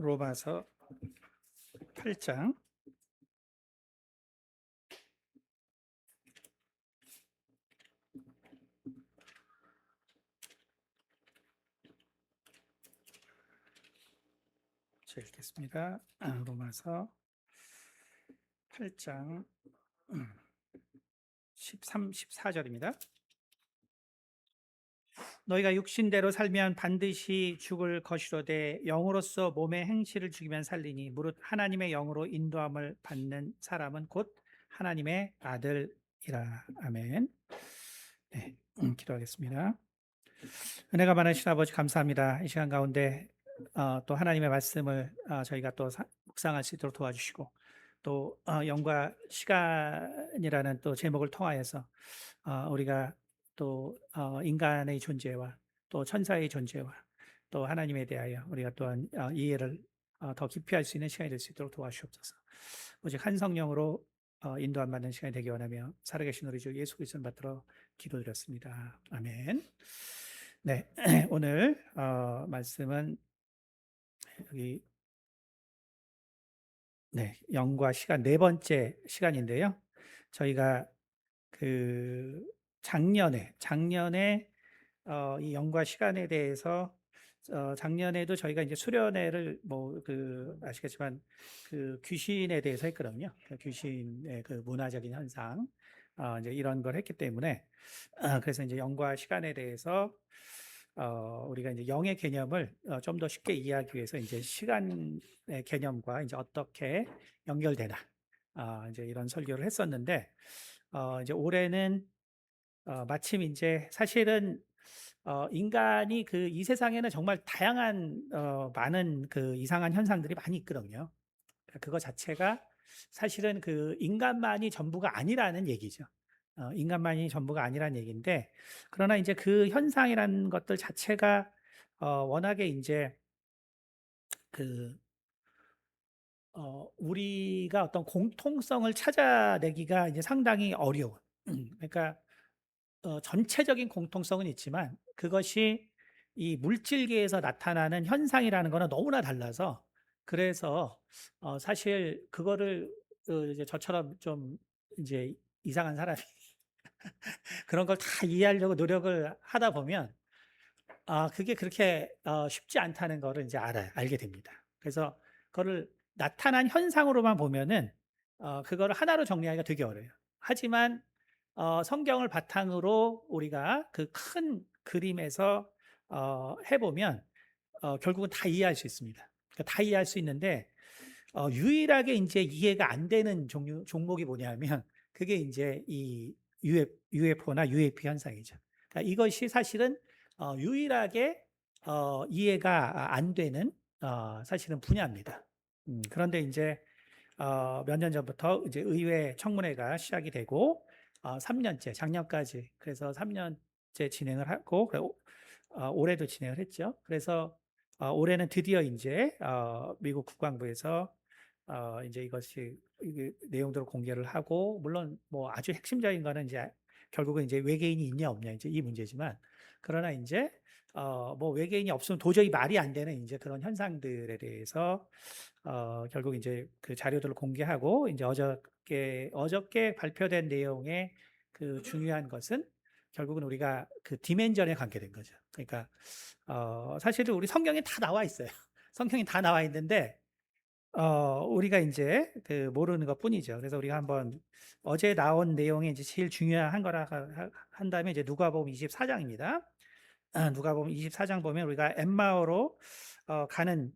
로마서 8장 제가 읽겠습니다. 로마서 8장 13, 14절입니다. 너희가 육신대로 살면 반드시 죽을 것이로되 영으로서 몸의 행실을 죽이면 살리니 무릇 하나님의 영으로 인도함을 받는 사람은 곧 하나님의 아들이라. 아멘. 네, 기도하겠습니다. 은혜가 많으신 아버지 감사합니다. 이 시간 가운데 또 하나님의 말씀을 저희가 또 묵상할 수 있도록 도와주시고 또 영과 시간이라는 또 제목을 통하여서 우리가 또 인간의 존재와 또 천사의 존재와 또 하나님에 대하여 우리가 또한 이해를 더 깊이 할 수 있는 시간이 될 수 있도록 도와주옵소서. 오직 한 성령으로 인도함 받는 시간이 되기 원하며 살아계신 우리 주 예수 그리스도를 받들어 기도드렸습니다. 아멘. 네, 오늘 말씀은 여기 영과 시간 네 번째 시간인데요. 저희가 그 작년에 이 영과 시간에 대해서 작년에도 저희가 이제 수련회를 뭐 아시겠지만 그 귀신에 대해서 했거든요. 그 귀신의 그 문화적인 현상 이제 이런 걸 했기 때문에 그래서 이제 영과 시간에 대해서 우리가 이제 영의 개념을 좀 더 쉽게 이해하기 위해서 이제 시간의 개념과 이제 어떻게 연결되나 이제 이런 설교를 했었는데 이제 올해는 마침 이제 사실은 인간이 그 이 세상에는 정말 다양한 많은 그 이상한 현상들이 많이 있거든요. 그거 자체가 사실은 그 인간만이 전부가 아니라는 얘기죠. 인간만이 전부가 아니라는 얘기인데 그러나 이제 그 현상이라는 것들 자체가 워낙에 이제 그 우리가 어떤 공통성을 찾아내기가 이제 상당히 어려운. 그러니까 전체적인 공통성은 있지만 그것이 이 물질계에서 나타나는 현상이라는 거는 너무나 달라서 그래서 사실 그거를 이제 저처럼 좀 이제 이상한 사람이 그런 걸 다 이해하려고 노력을 하다 보면 그게 그렇게 쉽지 않다는 거를 이제 알게 됩니다. 그래서 그거를 나타난 현상으로만 보면은 그거를 하나로 정리하기가 되게 어려워요. 하지만 성경을 바탕으로 우리가 그 큰 그림에서 해보면 결국은 다 이해할 수 있습니다. 그러니까 다 이해할 수 있는데 유일하게 이제 이해가 안 되는 종목이 뭐냐면 그게 이제 이 UFO나 UAP 현상이죠. 그러니까 이것이 사실은 유일하게 이해가 안 되는 사실은 분야입니다. 그런데 이제 몇 년 전부터 이제 의회 청문회가 시작이 되고 3년째 작년까지 그래서 3년째 진행을 하고 올해도 진행을 했죠. 그래서 올해는 드디어 이제 미국 국방부에서 이제 이것이 내용들을 공개를 하고 물론 뭐 아주 핵심적인 거는 이제 결국은 이제 외계인이 있냐 없냐 이제 이 문제지만 그러나 이제 뭐 외계인이 없으면 도저히 말이 안 되는 이제 그런 현상들에 대해서 결국 이제 그 자료들을 공개하고 이제 어저께 발표된 내용의 그 중요한 것은 결국은 우리가 그 디멘전에 관계된 거죠. 그러니까 사실은 우리 성경에 다 나와 있어요. 성경이 다 나와 있는데 우리가 이제 그 모르는 것뿐이죠. 그래서 우리가 한번 어제 나온 내용이 이제 제일 중요한 거라 한다면 이제 누가복음 24장입니다. 누가복음 24장 보면 우리가 엠마오로 가는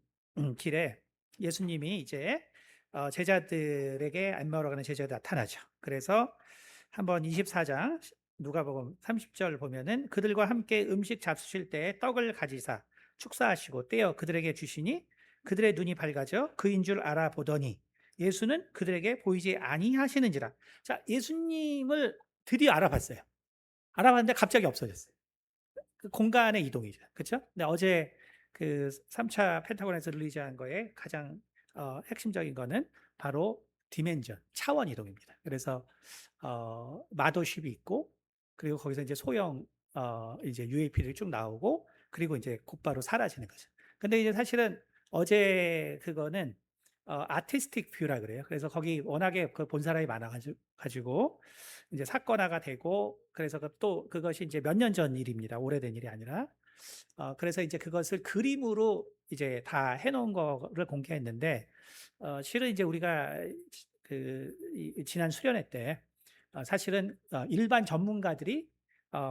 길에 예수님이 이제 제자들에게 엠마오로 가는 제자들 나타나죠. 그래서 한번 24장 누가복음 30절 보면은 그들과 함께 음식 잡수실 때 떡을 가지사 축사하시고 떼어 그들에게 주시니 그들의 눈이 밝아져 그인 줄 알아보더니 예수는 그들에게 보이지 아니하시는지라. 자, 예수님을 드디어 알아봤어요. 알아봤는데 갑자기 없어졌어요. 그 공간의 이동이죠. 그렇죠? 근데 어제 그 3차 펜타곤에서 릴리즈한 거에 가장 핵심적인 거는 바로 디멘전, 차원 이동입니다. 그래서 마도십이 있고 그리고 거기서 이제 소형 이제 UAP들이 쭉 나오고 그리고 이제 곧바로 사라지는 거죠. 근데 이제 사실은 어제 그거는 아티스틱 뷰라 그래요. 그래서 거기 워낙에 그 본 사람이 많아 가지고 이제 사건화가 되고, 그래서 또 그것이 이제 몇 년 전 일입니다. 오래된 일이 아니라. 그래서 이제 그것을 그림으로 이제 다 해 놓은 거를 공개했는데, 실은 이제 우리가 지난 수련회 때 사실은 일반 전문가들이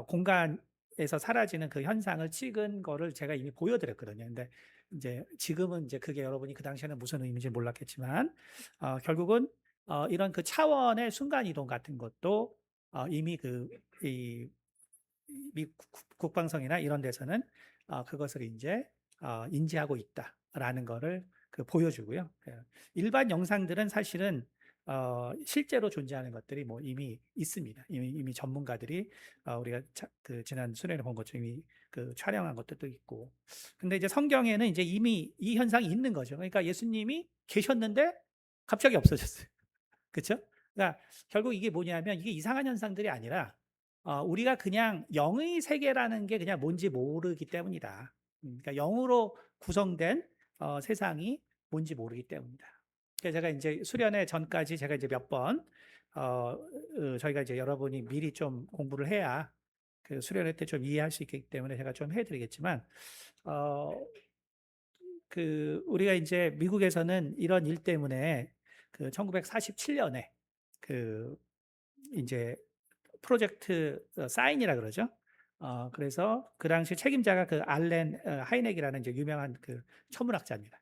공간에서 사라지는 그 현상을 찍은 거를 제가 이미 보여 드렸거든요. 근데 이제 지금은 이제 그게 여러분이 그 당시에는 무슨 의미인지 몰랐겠지만, 결국은 이런 그 차원의 순간 이동 같은 것도 이미 이 미국 국방성이나 이런 데서는 그것을 이제 인지하고 있다라는 거를 보여주고요. 일반 영상들은 사실은 실제로 존재하는 것들이 뭐 이미 있습니다. 이미 전문가들이 우리가 지난 수련회 본 것처럼 이미 촬영한 것들도 있고. 근데 이제 성경에는 이제 이미 이 현상이 있는 거죠. 그러니까 예수님이 계셨는데 갑자기 없어졌어요. 그렇죠? 그러니까 결국 이게 뭐냐면, 이게 이상한 현상들이 아니라 우리가 그냥 영의 세계라는 게 그냥 뭔지 모르기 때문이다. 그러니까 영으로 구성된 세상이 뭔지 모르기 때문이다. 그래서 제가 이제 수련회 전까지 제가 이제 몇 번 저희가 이제 여러분이 미리 좀 공부를 해야 그 수련회 때 좀 이해할 수 있기 때문에 제가 좀 해드리겠지만, 어, 우리가 이제 미국에서는 이런 일 때문에 1947년에 그 이제 프로젝트 사인이라 그러죠. 그래서 그 당시 책임자가 알렌 하이넥이라는 이제 유명한 천문학자입니다.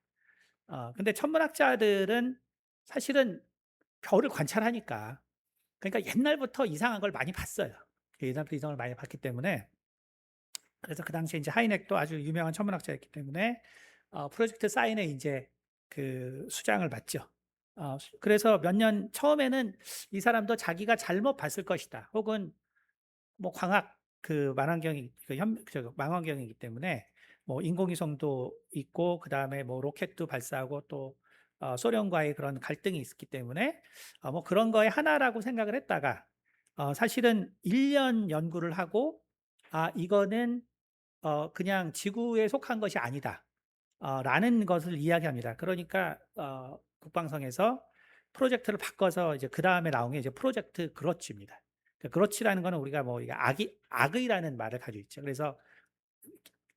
근데 천문학자들은 사실은 별을 관찰하니까, 그러니까 옛날부터 이상한 걸 많이 봤어요. 옛날부터 이상을 많이 봤기 때문에, 그래서 그 당시에 이제 하이넥도 아주 유명한 천문학자였기 때문에 프로젝트 사인에 이제 수장을 받죠. 그래서 몇 년 처음에는 이 사람도 자기가 잘못 봤을 것이다, 혹은 뭐 광학 망원경이 망원경이기 때문에 뭐 인공위성도 있고, 그 다음에 뭐 로켓도 발사하고, 또 소련과의 그런 갈등이 있었기 때문에 뭐 그런 거에 하나라고 생각을 했다가, 사실은 1년 연구를 하고 이거는 그냥 지구에 속한 것이 아니다 라는 것을 이야기합니다. 그러니까 국방성에서 프로젝트를 바꿔서 이제 그 다음에 나온 게 이제 프로젝트 그렇지입니다. 그렇지라는 거는 우리가 뭐 이게 악의라는 말을 가지고 있죠. 그래서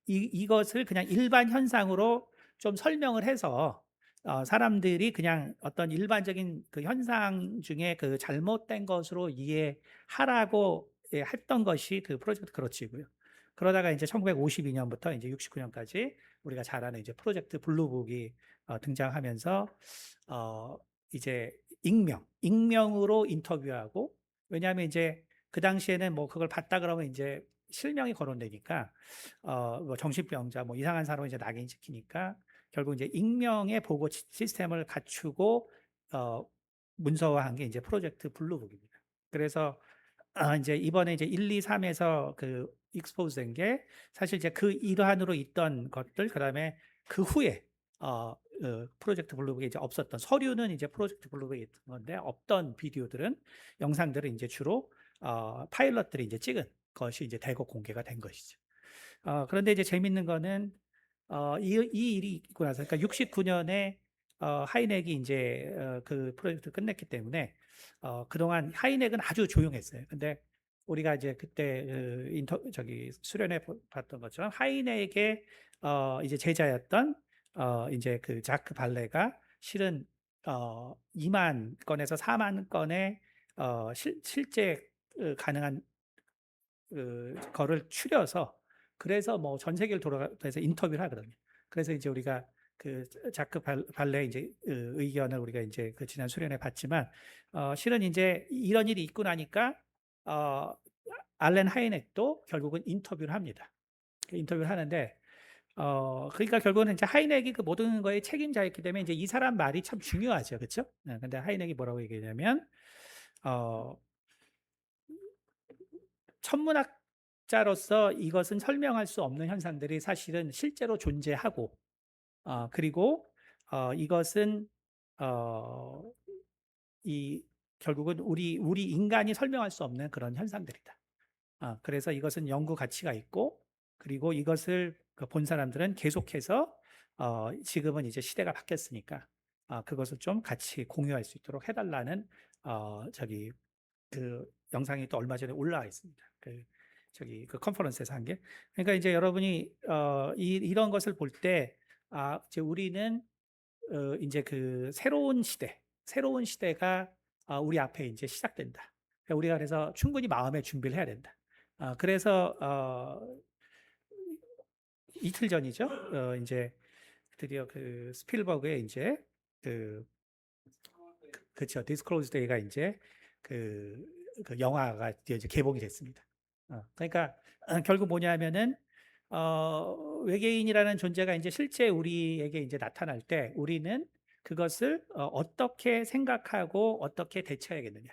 이것을 그냥 일반 현상으로 좀 설명을 해서 사람들이 그냥 어떤 일반적인 그 현상 중에 잘못된 것으로 이해하라고 했던 것이 프로젝트 그렇지고요. 그러다가 이제 1952년부터 이제 69년까지 우리가 잘 아는 이제 프로젝트 블루북이 등장하면서 이제 익명으로 인터뷰하고, 왜냐하면 이제 그 당시에는 뭐 그걸 봤다 그러면 이제 실명이 거론되니까 뭐 정신병자 뭐 이상한 사람을 이제 낙인 찍히니까, 결국 이제 익명의 보고 시스템을 갖추고 문서화한 게 이제 프로젝트 블루북입니다. 그래서 이제 이번에 이제 1, 2, 3에서 익스포즈 된 게 사실 이제 그 일환으로 있던 것들, 그다음에 그 후에 프로젝트 블루북에 이제 없었던 서류는 이제 프로젝트 블루북에 있던 건데, 없던 비디오들은, 영상들은 이제 주로 파일럿들이 이제 찍은 것이 이제 대거 공개가 된 것이죠. 그런데 이제 재밌는 거는 이 일이 있고 나서, 그러니까 69년에 하이넥이 이제 그 프로젝트 끝냈기 때문에 그동안 하이넥은 아주 조용했어요. 근데 우리가 이제 그때 수련회 봤던 것처럼 하이넥의 이제 제자였던 이제 자크 발레가 실은 2만 건에서 4만 건의 실제 가능한 거를 추려서, 그래서 뭐 전 세계를 돌아가서 인터뷰를 하거든요. 그래서 이제 우리가 자크 발레 이제 의견을 우리가 이제 지난 수련회 봤지만, 실은 이제 이런 일이 있고 나니까 알렌 하이넥도 결국은 인터뷰를 합니다. 인터뷰를 하는데 그러니까 결국은 이제 하이넥이 모든 거에 책임자였기 때문에 이제 이 사람 말이 참 중요하죠, 그렇죠? 근데 하이넥이 뭐라고 얘기하냐면, 어, 천문학자로서 이것은 설명할 수 없는 현상들이 사실은 실제로 존재하고, 그리고 이것은 어, 이 결국은 우리 인간이 설명할 수 없는 그런 현상들이다. 그래서 이것은 연구 가치가 있고, 그리고 이것을 본 사람들은 계속해서 지금은 이제 시대가 바뀌었으니까 그것을 좀 같이 공유할 수 있도록 해달라는 저기 그 영상이 또 얼마 전에 올라와 있습니다. 그 컨퍼런스에서 한 게. 그러니까 이제 여러분이 이런 것을 볼 때 이제 우리는 이제 그 새로운 시대가 우리 앞에 이제 시작된다. 그러니까 우리가 그래서 충분히 마음의 준비를 해야 된다. 그래서 이틀 전이죠. 이제 드디어 그 스필버그의 이제 그 그렇죠. 디스클로즈 데이가 이제 그, 그 영화가 이제 개봉이 됐습니다. 그러니까 결국 뭐냐면은 외계인이라는 존재가 이제 실제 우리에게 이제 나타날 때 우리는 그것을 어떻게 생각하고 어떻게 대처해야겠느냐.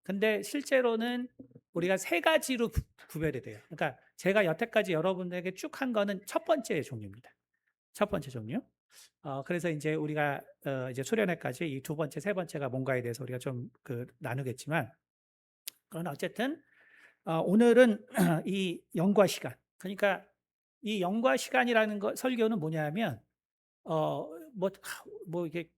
근데 실제로는 우리가 세 가지로 구별이 돼요. 그러니까 제가 여태까지 여러분들에게 쭉 한 거는 첫 번째 종류입니다. 첫 번째 종류. 그래서 이제 우리가 이제 수련회까지 이 두 번째, 세 번째가 뭔가에 대해서 우리가 좀 나누겠지만, 그러나 어쨌든 오늘은 이 영과 시간. 그러니까 이 영과 시간이라는 거 설교는 뭐냐면 뭐, 뭐 이게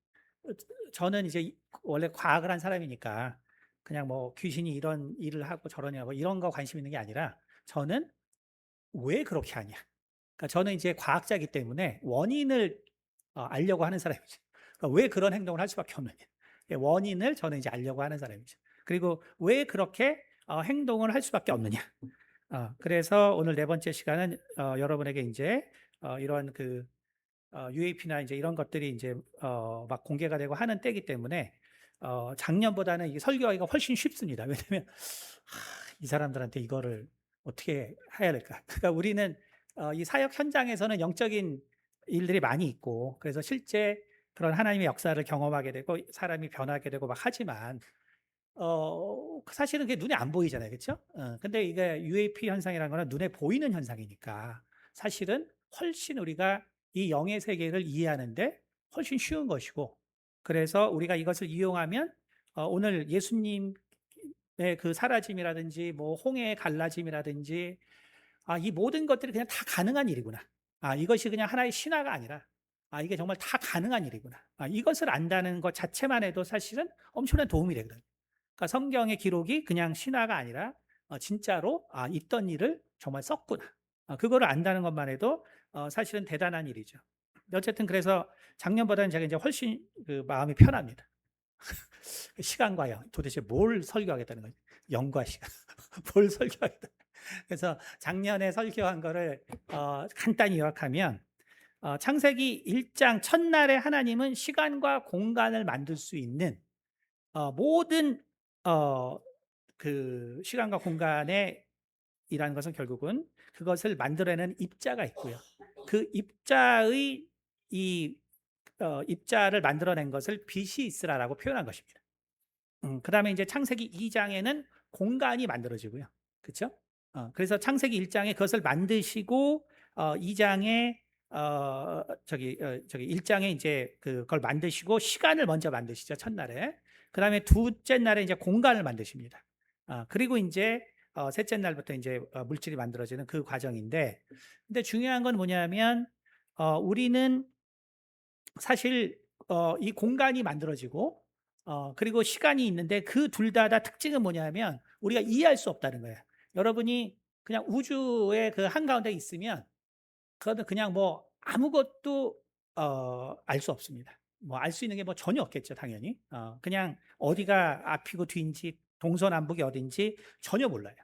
저는 이제 원래 과학을 한 사람이니까 그냥 뭐 귀신이 이런 일을 하고 저러냐 뭐 이런 거 관심 있는 게 아니라 저는 왜 그렇게 하냐. 그러니까 저는 이제 과학자이기 때문에 원인을 알려고 하는 사람이죠. 그러니까 왜 그런 행동을 할 수밖에 없느냐. 원인을 저는 이제 알려고 하는 사람이죠. 그리고 왜 그렇게 행동을 할 수밖에 없느냐. 그래서 오늘 네 번째 시간은 여러분에게 이제 이런 그 UAP나 이제 이런 것들이 이제 막 공개가 되고 하는 때이기 때문에 작년보다는 이 설교하기가 훨씬 쉽습니다. 왜냐하면 이 사람들한테 이거를 어떻게 해야 될까? 그러니까 우리는 이 사역 현장에서는 영적인 일들이 많이 있고 그래서 실제 그런 하나님의 역사를 경험하게 되고 사람이 변하게 되고 막 하지만 사실은 그게 눈에 안 보이잖아요. 그렇죠? 근데 이게 UAP 현상이라는 거는 눈에 보이는 현상이니까 사실은 훨씬 우리가 이 영의 세계를 이해하는데 훨씬 쉬운 것이고 그래서 우리가 이것을 이용하면 오늘 예수님의 그 사라짐이라든지 뭐 홍해의 갈라짐이라든지 이 모든 것들이 그냥 다 가능한 일이구나. 이것이 그냥 하나의 신화가 아니라 이게 정말 다 가능한 일이구나. 이것을 안다는 것 자체만 해도 사실은 엄청난 도움이 되거든요. 그러니까 성경의 기록이 그냥 신화가 아니라 진짜로 있던 일을 정말 썼구나. 그거를 안다는 것만 해도 사실은 대단한 일이죠. 어쨌든 그래서 작년보다는 제가 이제 훨씬 그 마음이 편합니다. 시간과 영, 도대체 뭘 설교하겠다는 거지? 영과 시간, 뭘 설교하겠다. 그래서 작년에 설교한 거를 간단히 요약하면 창세기 1장 첫날에 하나님은 시간과 공간을 만들 수 있는 모든 그 시간과 공간에 이라는 것은 결국은 그것을 만들어내는 입자가 있고요. 그 입자의 이 입자를 만들어낸 것을 빛이 있으라라고 표현한 것입니다. 그다음에 이제 창세기 2장에는 공간이 만들어지고요. 그렇죠? 그래서 창세기 1장에 그것을 만드시고 2장에 저기 1장에 이제 그걸 만드시고 시간을 먼저 만드시죠. 첫날에. 그다음에 둘째 날에 이제 공간을 만드십니다. 그리고 이제 셋째 날부터 이제 물질이 만들어지는 그 과정인데 근데 중요한 건 뭐냐면 우리는 사실 이 공간이 만들어지고 그리고 시간이 있는데 그 둘 다 특징은 뭐냐면 우리가 이해할 수 없다는 거예요. 여러분이 그냥 우주의 그 한가운데 있으면 그거는 그냥 뭐 아무것도 알 수 없습니다. 뭐 알 수 있는 게 뭐 전혀 없겠죠, 당연히. 그냥 어디가 앞이고 뒤인지 동서남북이 어딘지 전혀 몰라요.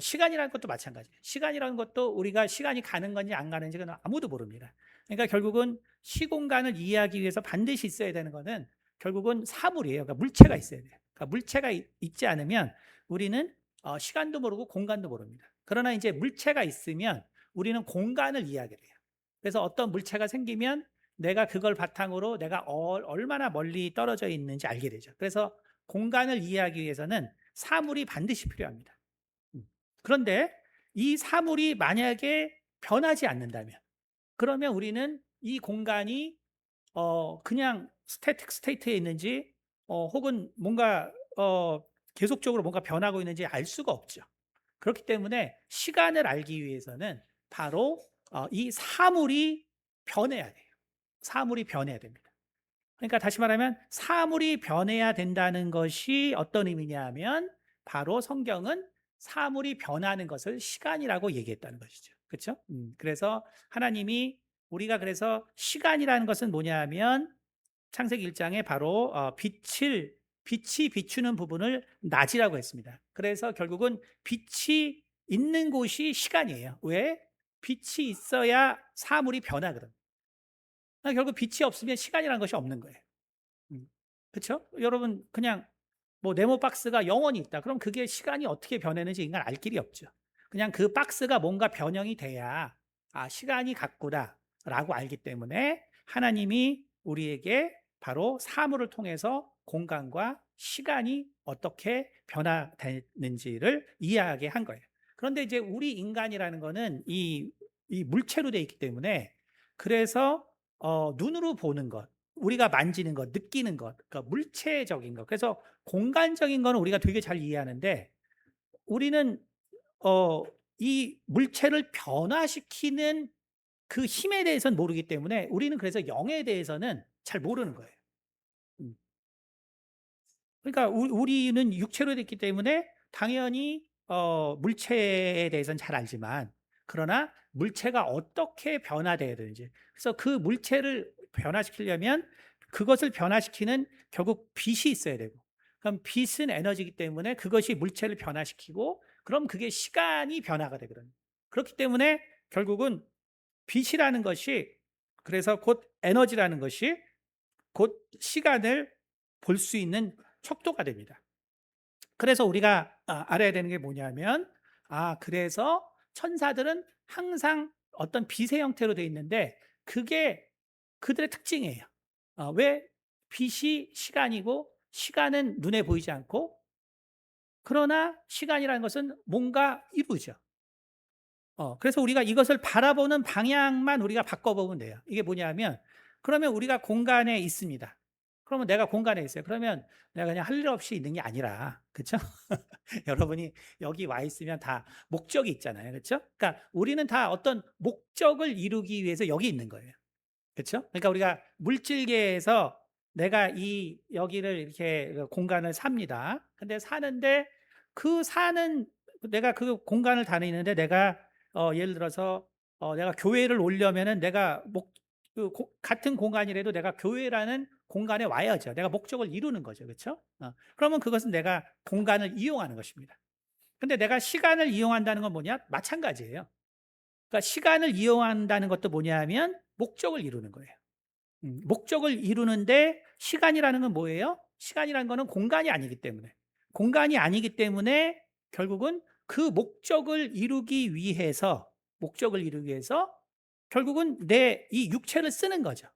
시간이라는 것도 마찬가지예요. 시간이라는 것도 우리가 시간이 가는 건지 안 가는지 는 아무도 모릅니다. 그러니까 결국은 시공간을 이해하기 위해서 반드시 있어야 되는 것은 결국은 사물이에요. 그러니까 물체가 있어야 돼요. 그러니까 물체가 있지 않으면 우리는 시간도 모르고 공간도 모릅니다. 그러나 이제 물체가 있으면 우리는 공간을 이해하게 돼요. 그래서 어떤 물체가 생기면 내가 그걸 바탕으로 내가 얼마나 멀리 떨어져 있는지 알게 되죠. 그래서 공간을 이해하기 위해서는 사물이 반드시 필요합니다. 그런데 이 사물이 만약에 변하지 않는다면 그러면 우리는 이 공간이 그냥 스태틱 스테이트에 있는지 혹은 뭔가 계속적으로 뭔가 변하고 있는지 알 수가 없죠. 그렇기 때문에 시간을 알기 위해서는 바로 이 사물이 변해야 돼요. 사물이 변해야 됩니다. 그러니까 다시 말하면 사물이 변해야 된다는 것이 어떤 의미냐 하면 바로 성경은 사물이 변하는 것을 시간이라고 얘기했다는 것이죠. 그렇죠? 그래서 하나님이 우리가 그래서 시간이라는 것은 뭐냐 하면 창세기 1장에 바로 빛이 비추는 부분을 낮이라고 했습니다. 그래서 결국은 빛이 있는 곳이 시간이에요. 왜? 빛이 있어야 사물이 변하거든. 그러니까 결국 빛이 없으면 시간이라는 것이 없는 거예요. 그렇죠? 여러분 그냥 뭐 네모 박스가 영원히 있다. 그럼 그게 시간이 어떻게 변했는지 인간 알 길이 없죠. 그냥 그 박스가 뭔가 변형이 돼야 시간이 갔구나라고 알기 때문에 하나님이 우리에게 바로 사물을 통해서 공간과 시간이 어떻게 변화되는지를 이해하게 한 거예요. 그런데 이제 우리 인간이라는 거는 이 물체로 되어 있기 때문에 그래서 눈으로 보는 것, 우리가 만지는 것, 느끼는 것, 그러니까 물체적인 것. 그래서 공간적인 거는 우리가 되게 잘 이해하는데 우리는 어, 이 물체를 변화시키는 그 힘에 대해서는 모르기 때문에 우리는 그래서 영에 대해서는 잘 모르는 거예요. 음. 그러니까 우리는 육체로 됐기 때문에 당연히 물체에 대해서는 잘 알지만 그러나 물체가 어떻게 변화돼야 되는지 그래서 그 물체를 변화시키려면 그것을 변화시키는 결국 빛이 있어야 되고 그럼 빛은 에너지이기 때문에 그것이 물체를 변화시키고 그럼 그게 시간이 변화가 되거든요. 그렇기 때문에 결국은 빛이라는 것이 그래서 곧 에너지라는 것이 곧 시간을 볼 수 있는 척도가 됩니다. 그래서 우리가 알아야 되는 게 뭐냐면 그래서 천사들은 항상 어떤 빛의 형태로 되어 있는데 그게 그들의 특징이에요. 왜? 빛이 시간이고 시간은 눈에 보이지 않고 그러나 시간이라는 것은 뭔가 이루죠. 그래서 우리가 이것을 바라보는 방향만 우리가 바꿔보면 돼요. 이게 뭐냐면, 그러면 우리가 공간에 있습니다. 그러면 내가 공간에 있어요. 그러면 내가 그냥 할 일 없이 있는 게 아니라, 그렇죠? 여러분이 여기 와 있으면 다 목적이 있잖아요. 그렇죠? 그러니까 우리는 다 어떤 목적을 이루기 위해서 여기 있는 거예요. 그렇죠? 그러니까 우리가 물질계에서 내가 이 여기를 이렇게 공간을 삽니다. 근데 사는데 그 사는 내가 그 공간을 다니는데 내가 예를 들어서 내가 교회를 오려면은 내가 같은 공간이라도 내가 교회라는 공간에 와야죠. 내가 목적을 이루는 거죠. 그렇죠? 그러면 그것은 내가 공간을 이용하는 것입니다. 근데 내가 시간을 이용한다는 건 뭐냐? 마찬가지예요. 그러니까 시간을 이용한다는 것도 뭐냐면 목적을 이루는 거예요. 목적을 이루는데 시간이라는 건 뭐예요? 시간이라는 거는 공간이 아니기 때문에. 공간이 아니기 때문에 결국은 그 목적을 이루기 위해서 결국은 내 이 육체를 쓰는 거죠.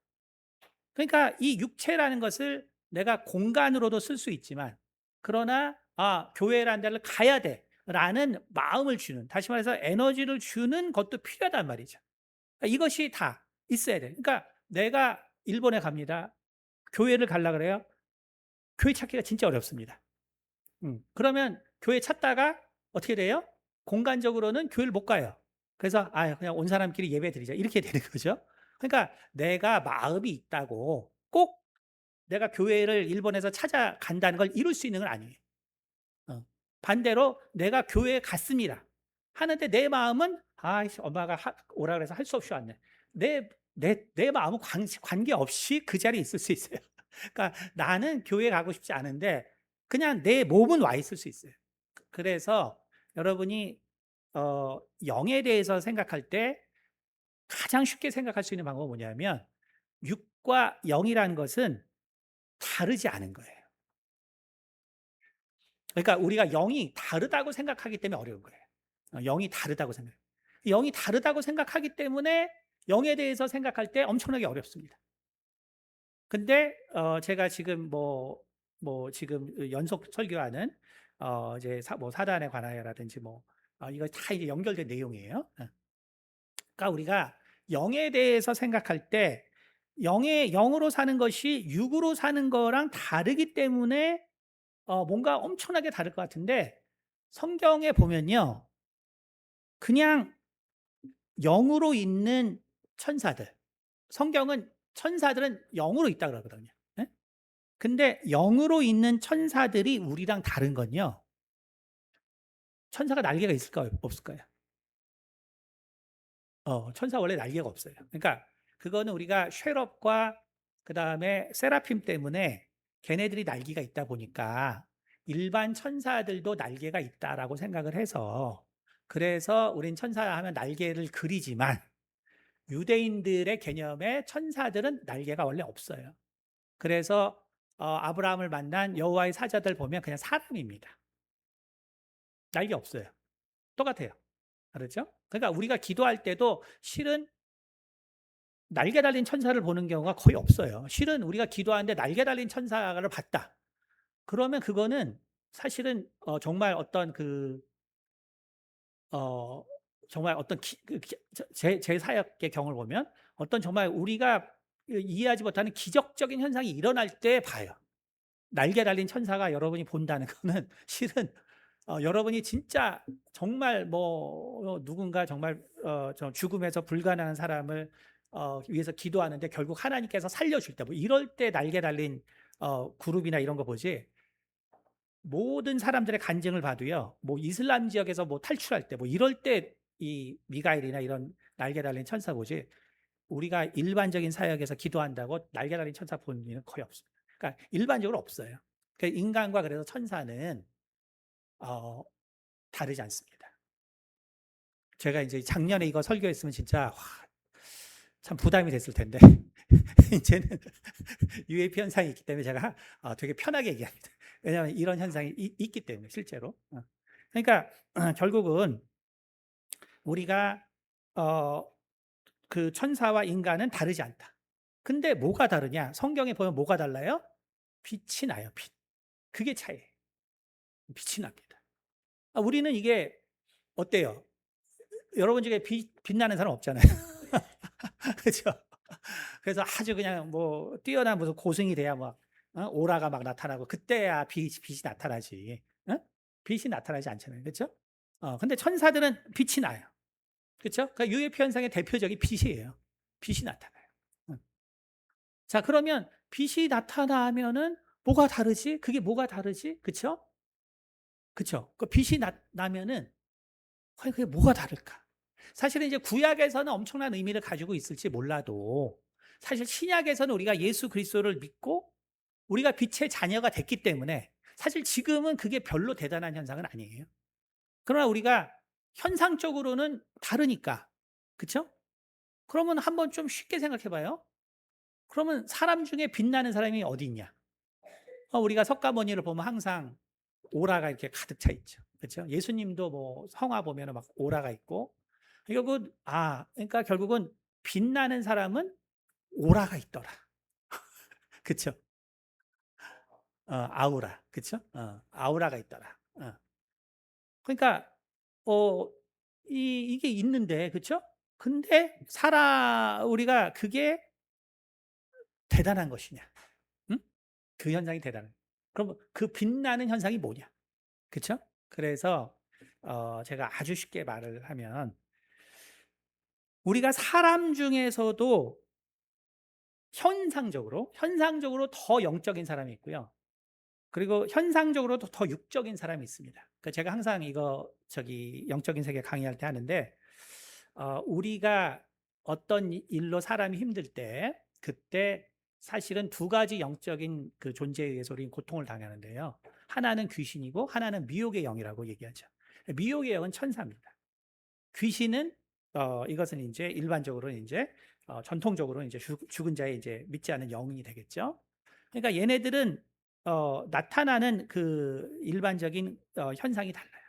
그러니까 이 육체라는 것을 내가 공간으로도 쓸 수 있지만 그러나 교회라는 데를 가야 돼라는 마음을 주는 다시 말해서 에너지를 주는 것도 필요하단 말이죠. 그러니까 이것이 다 있어야 돼. 그러니까 내가 일본에 갑니다. 교회를 가려 그래요. 교회 찾기가 진짜 어렵습니다. 그러면 교회 찾다가 어떻게 돼요? 공간적으로는 교회를 못 가요. 그래서 그냥 온 사람끼리 예배 드리자 이렇게 되는 거죠. 그러니까 내가 마음이 있다고 꼭 내가 교회를 일본에서 찾아간다는 걸 이룰 수 있는 건 아니에요. 반대로 내가 교회에 갔습니다. 하는데 내 마음은 엄마가 오라 그래서 할 수 없이 왔네. 내 마음은 관계없이 그 자리에 있을 수 있어요. 그러니까 나는 교회 가고 싶지 않은데 그냥 내 몸은 와 있을 수 있어요. 그래서 여러분이 영에 대해서 생각할 때 가장 쉽게 생각할 수 있는 방법은 뭐냐면 육과 영이라는 것은 다르지 않은 거예요. 그러니까 우리가 영이 다르다고 생각하기 때문에 어려운 거예요. 영이 다르다고 생각해요. 영이 다르다고 생각하기 때문에 영에 대해서 생각할 때 엄청나게 어렵습니다. 근데 제가 지금 지금 연속 설교하는 이제 사단에 관하여라든지 이거 다 이제 연결된 내용이에요. 그러니까 우리가 영에 대해서 생각할 때 영으로 사는 것이 육으로 사는 거랑 다르기 때문에 뭔가 엄청나게 다를 것 같은데 성경에 보면요. 그냥 영으로 있는 천사들 성경은 천사들은 영으로 있다 그러거든요. 예? 근데 영으로 있는 천사들이 우리랑 다른 건요. 천사가 날개가 있을까요? 없을까요? 천사 원래 날개가 없어요. 그러니까 그거는 우리가 쉐럽과 그다음에 세라핌 때문에 걔네들이 날개가 있다 보니까 일반 천사들도 날개가 있다라고 생각을 해서, 그래서 우린 천사하면 날개를 그리지만 유대인들의 개념에 천사들은 날개가 원래 없어요. 그래서 아브라함을 만난 여호와의 사자들 보면 그냥 사람입니다. 날개 없어요. 똑같아요. 그렇죠? 그러니까 우리가 기도할 때도 실은 날개 달린 천사를 보는 경우가 거의 없어요. 실은 우리가 기도하는데 날개 달린 천사를 봤다. 그러면 그거는 사실은 정말 어떤 어, 정말 어떤 제 사역의 경우를 보면 어떤 정말 우리가 이해하지 못하는 기적적인 현상이 일어날 때 봐요. 날개 달린 천사가 여러분이 본다는 거는 실은 여러분이 진짜 정말 뭐 누군가 정말 저 죽음에서 불가능한 사람을 위해서 기도하는데 결국 하나님께서 살려줄 때 뭐 이럴 때 날개 달린 그룹이나 이런 거 보지, 모든 사람들의 간증을 봐도요, 뭐 이슬람 지역에서 뭐 탈출할 때 뭐 이럴 때 이 미가엘이나 이런 날개 달린 천사 보지, 우리가 일반적인 사역에서 기도한다고 날개 달린 천사 보는 일은 거의 없습니다. 그러니까 일반적으로 없어요. 그러니까 인간과 그래서 천사는 어, 다르지 않습니다. 제가 이제 작년에 이거 설교했으면 진짜 참 부담이 됐을 텐데 이제는 UAP 현상이 있기 때문에 제가 되게 편하게 얘기합니다. 왜냐하면 이런 현상이 있기 때문에 실제로. 그러니까 결국은 우리가 어, 그 천사와 인간은 다르지 않다. 근데 뭐가 다르냐? 성경에 보면 뭐가 달라요? 빛이 나요. 빛. 그게 차이예요. 빛이 납니다. 우리는 이게 어때요? 여러분 중에 빛나는 사람 없잖아요. 그렇죠? 그래서 아주 그냥 뭐 뛰어난 무슨 고승이 돼야 막 오라가 막 나타나고 그때야 빛이 나타나지. 어? 빛이 나타나지 않잖아요. 그렇죠? 근데 천사들은 빛이 나요. 그렇죠? 그러니까 UFO 현상의 대표적인 빛이에요. 빛이 나타나요. 자, 그러면 빛이 나타나면은 뭐가 다르지? 그게 뭐가 다르지? 그렇죠? 그렇죠? 그 빛이 나면은 과연 그게 뭐가 다를까? 사실은 이제 구약에서는 엄청난 의미를 가지고 있을지 몰라도 사실 신약에서는 우리가 예수 그리스도를 믿고 우리가 빛의 자녀가 됐기 때문에 사실 지금은 그게 별로 대단한 현상은 아니에요. 그러나 우리가 현상적으로는 다르니까. 그렇죠? 그러면 한번 좀 쉽게 생각해 봐요. 그러면 사람 중에 빛나는 사람이 어디 있냐? 우리가 석가모니를 보면 항상 오라가 이렇게 가득 차 있죠. 그렇죠? 예수님도 뭐 성화 보면은 막 오라가 있고. 결국은 그러니까 결국은 빛나는 사람은 오라가 있더라. 그렇죠? 아우라. 그렇죠? 아우라가 있더라. 그러니까 어 이게 있는데 그렇죠? 근데 우리가 그게 대단한 것이냐? 응? 그 현상이 대단한. 그럼 그 빛나는 현상이 뭐냐? 그렇죠? 그래서 제가 아주 쉽게 말을 하면 우리가 사람 중에서도 현상적으로 더 영적인 사람이 있고요. 그리고 현상적으로도 더 육적인 사람이 있습니다. 그러니까 제가 항상 이거 영적인 세계 강의할 때 하는데 우리가 어떤 일로 사람이 힘들 때 그때 사실은 두 가지 영적인 그 존재에 의해서 우리는 고통을 당하는데요. 하나는 귀신이고 하나는 미혹의 영이라고 얘기하죠. 미혹의 영은 천사입니다. 귀신은 이것은 이제 일반적으로 이제 전통적으로 이제 죽은 자의 이제 믿지 않는 영이 되겠죠. 그러니까 얘네들은 나타나는 그 일반적인 현상이 달라요.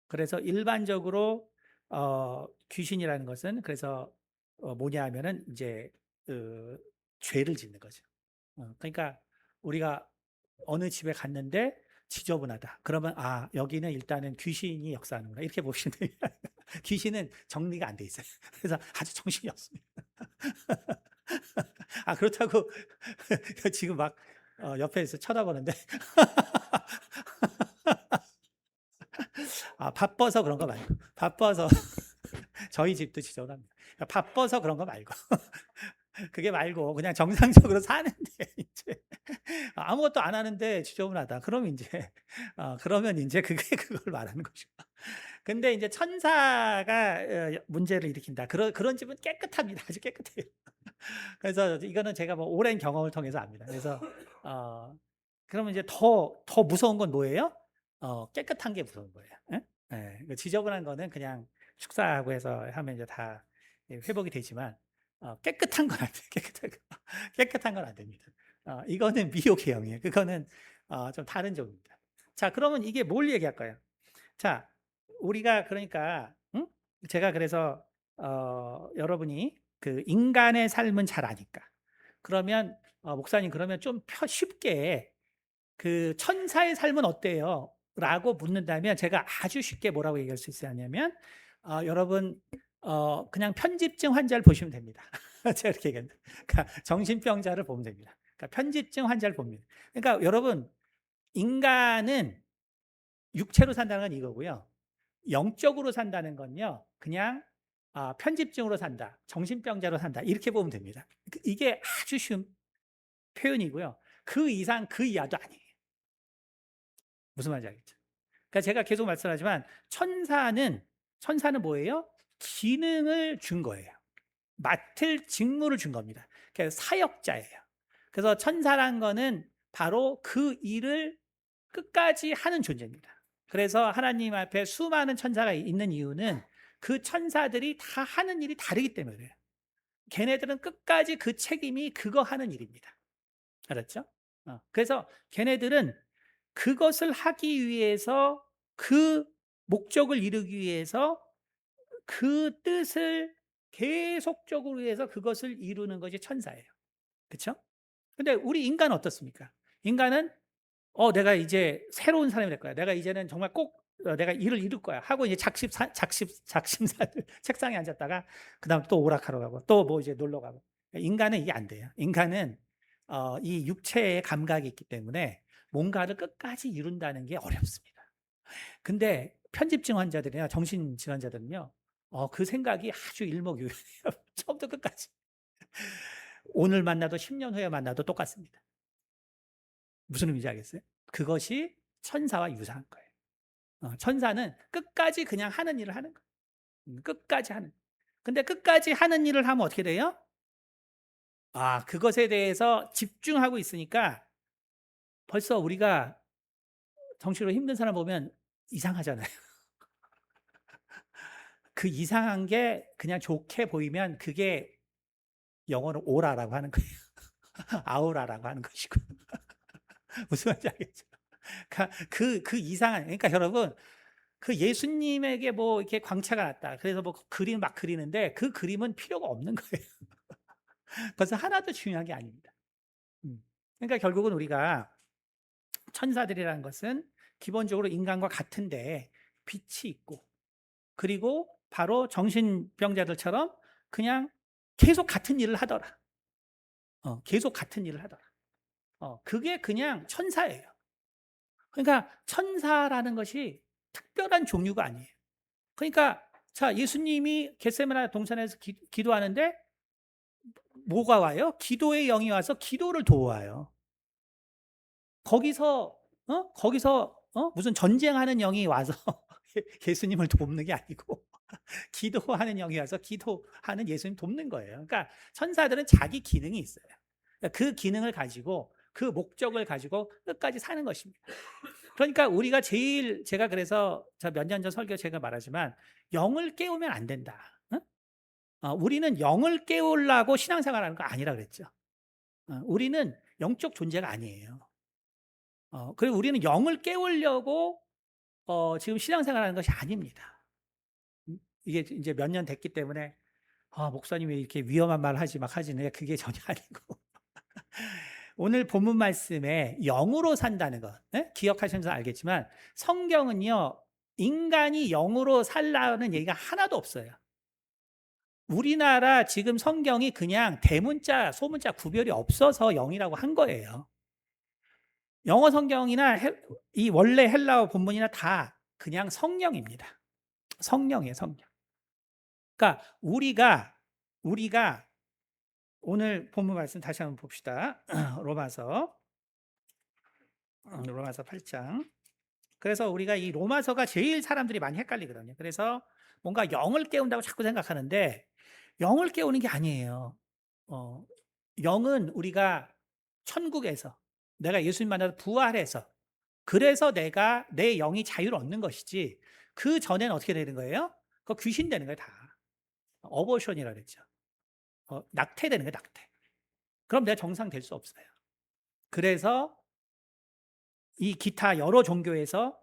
그래서 일반적으로 귀신이라는 것은 그래서 뭐냐 하면은 이제 그 죄를 짓는 거죠. 그러니까 우리가 어느 집에 갔는데 지저분하다. 그러면 여기는 일단은 귀신이 역사하는구나. 이렇게 보시면 돼요. 귀신은 정리가 안 돼 있어요. 그래서 아주 정신이 없습니다. 그렇다고 지금 막 옆에서 쳐다보는데 바빠서 그런 거 말고 바빠서 저희 집도 지저분합니다. 바빠서 그런 거 말고 그게 말고 그냥 정상적으로 사는데 이제 아무것도 안 하는데 지저분하다. 그러면 인제 그러면 인제 그게 그걸 말하는 것이고. 근데 인제 천사가 문제를 일으킨다. 그런 집은 깨끗합니다. 아주 깨끗해요. 그래서 이거는 제가 뭐 오랜 경험을 통해서 압니다. 그래서 어 그러면 이제 더 무서운 건 뭐예요? 깨끗한 게 무서운 거예요. 예? 예. 그 지저분한 거는 그냥 축사하고 해서 하면 이제 다 회복이 되지만 깨끗한 건 안 돼요. 깨끗한 건 안 됩니다. 이거는 미혹해형이에요. 그거는 좀 다른 종입니다. 자, 그러면 이게 뭘 얘기할까요? 자, 우리가 그러니까 제가 그래서 여러분이 그 인간의 삶은 잘 아니까 그러면 목사님 그러면 좀 쉽게 그 천사의 삶은 어때요? 라고 묻는다면 제가 아주 쉽게 뭐라고 얘기할 수 있냐면 여러분 그냥 편집증 환자를 보시면 됩니다. 제가 이렇게 얘기합니다. 그러니까 정신병자를 보면 됩니다. 그러니까 편집증 환자를 봅니다. 그러니까 여러분 인간은 육체로 산다는 건 이거고요. 영적으로 산다는 건요. 그냥 편집증으로 산다. 정신병자로 산다. 이렇게 보면 됩니다. 이게 아주 쉬운 표현이고요. 그 이상 그 이하도 아니에요. 무슨 말인지 알겠죠? 그러니까 제가 계속 말씀하지만 천사는 뭐예요? 기능을 준 거예요. 맡을 직무를 준 겁니다. 그래서 사역자예요. 그래서 천사란 거는 바로 그 일을 끝까지 하는 존재입니다. 그래서 하나님 앞에 수많은 천사가 있는 이유는 그 천사들이 다 하는 일이 다르기 때문에 그래요. 걔네들은 끝까지 그 책임이 그거 하는 일입니다. 알았죠? 그래서 걔네들은 그것을 하기 위해서 그 목적을 이루기 위해서 그 뜻을 계속적으로 위해서 그것을 이루는 것이 천사예요. 그렇죠? 근데 우리 인간은 어떻습니까? 인간은 내가 이제 새로운 사람이 될 거야. 내가 이제는 정말 꼭 내가 일을 이룰 거야. 하고 이제 작심삼일 책상에 앉았다가 그다음 또 오락하러 가고 또 뭐 이제 놀러 가고. 인간은 이게 안 돼요. 인간은 이 육체의 감각이 있기 때문에 뭔가를 끝까지 이룬다는 게 어렵습니다. 근데 편집증 환자들이나 정신질환자들은요, 그 생각이 아주 일목요연해요. 처음부터 끝까지. 오늘 만나도 10년 후에 만나도 똑같습니다. 무슨 의미인지 알겠어요? 그것이 천사와 유사한 거예요. 천사는 끝까지 그냥 하는 일을 하는 거예요. 끝까지 하는. 근데 끝까지 하는 일을 하면 어떻게 돼요? 그것에 대해서 집중하고 있으니까 벌써 우리가 정신으로 힘든 사람 보면 이상하잖아요. 그 이상한 게 그냥 좋게 보이면 그게 영어로 오라라고 하는 거예요. 아우라라고 하는 것이고. 무슨 말인지 알겠죠? 그러니까 그 이상한, 그러니까 여러분, 그 예수님에게 뭐 이렇게 광채가 났다. 그래서 뭐 그림 막 그리는데 그 그림은 필요가 없는 거예요. 그래서 하나도 중요한 게 아닙니다. 그러니까 결국은 우리가 천사들이라는 것은 기본적으로 인간과 같은데 빛이 있고 그리고 바로 정신병자들처럼 그냥 계속 같은 일을 하더라. 계속 같은 일을 하더라. 그게 그냥 천사예요. 그러니까 천사라는 것이 특별한 종류가 아니에요. 그러니까 자, 예수님이 겟세마네 동산에서 기도하는데 뭐가 와요? 기도의 영이 와서 기도를 도와요. 거기서 무슨 전쟁하는 영이 와서 예수님을 돕는 게 아니고 기도하는 영이 와서 기도하는 예수님 돕는 거예요. 그러니까 천사들은 자기 기능이 있어요. 그러니까 그 기능을 가지고 그 목적을 가지고 끝까지 사는 것입니다. 그러니까 우리가 제가 그래서 몇 년 전 설교 제가 말하지만 영을 깨우면 안 된다. 우리는 영을 깨우려고 신앙생활하는 거 아니라 그랬죠. 우리는 영적 존재가 아니에요. 그리고 우리는 영을 깨우려고 지금 신앙생활하는 것이 아닙니다. 이게 이제 몇 년 됐기 때문에 목사님 왜 이렇게 위험한 말 하지 막 하지는 그게 전혀 아니고 오늘 본문 말씀에 영으로 산다는 것 기억하시면서 알겠지만 성경은요 인간이 영으로 살라는 얘기가 하나도 없어요. 우리나라 지금 성경이 그냥 대문자 소문자 구별이 없어서 영이라고 한 거예요. 영어 성경이나 이 원래 헬라어 본문이나 다 그냥 성령입니다. 성령이에요, 성령. 그러니까 우리가 오늘 본문 말씀 다시 한번 봅시다. 로마서, 로마서 8장. 그래서 우리가 이 로마서가 제일 사람들이 많이 헷갈리거든요. 그래서 뭔가 영을 깨운다고 자꾸 생각하는데 영을 깨우는 게 아니에요. 어, 영은 우리가 천국에서 내가 예수님 만나서 부활해서 그래서 내가 내 영이 자유를 얻는 것이지 그 전에는 어떻게 되는 거예요? 그거 귀신 되는 거예요, 다. 어버션이라 그랬죠. 낙태되는 거예요, 낙태. 그럼 내가 정상 될 수 없어요. 그래서 이 기타 여러 종교에서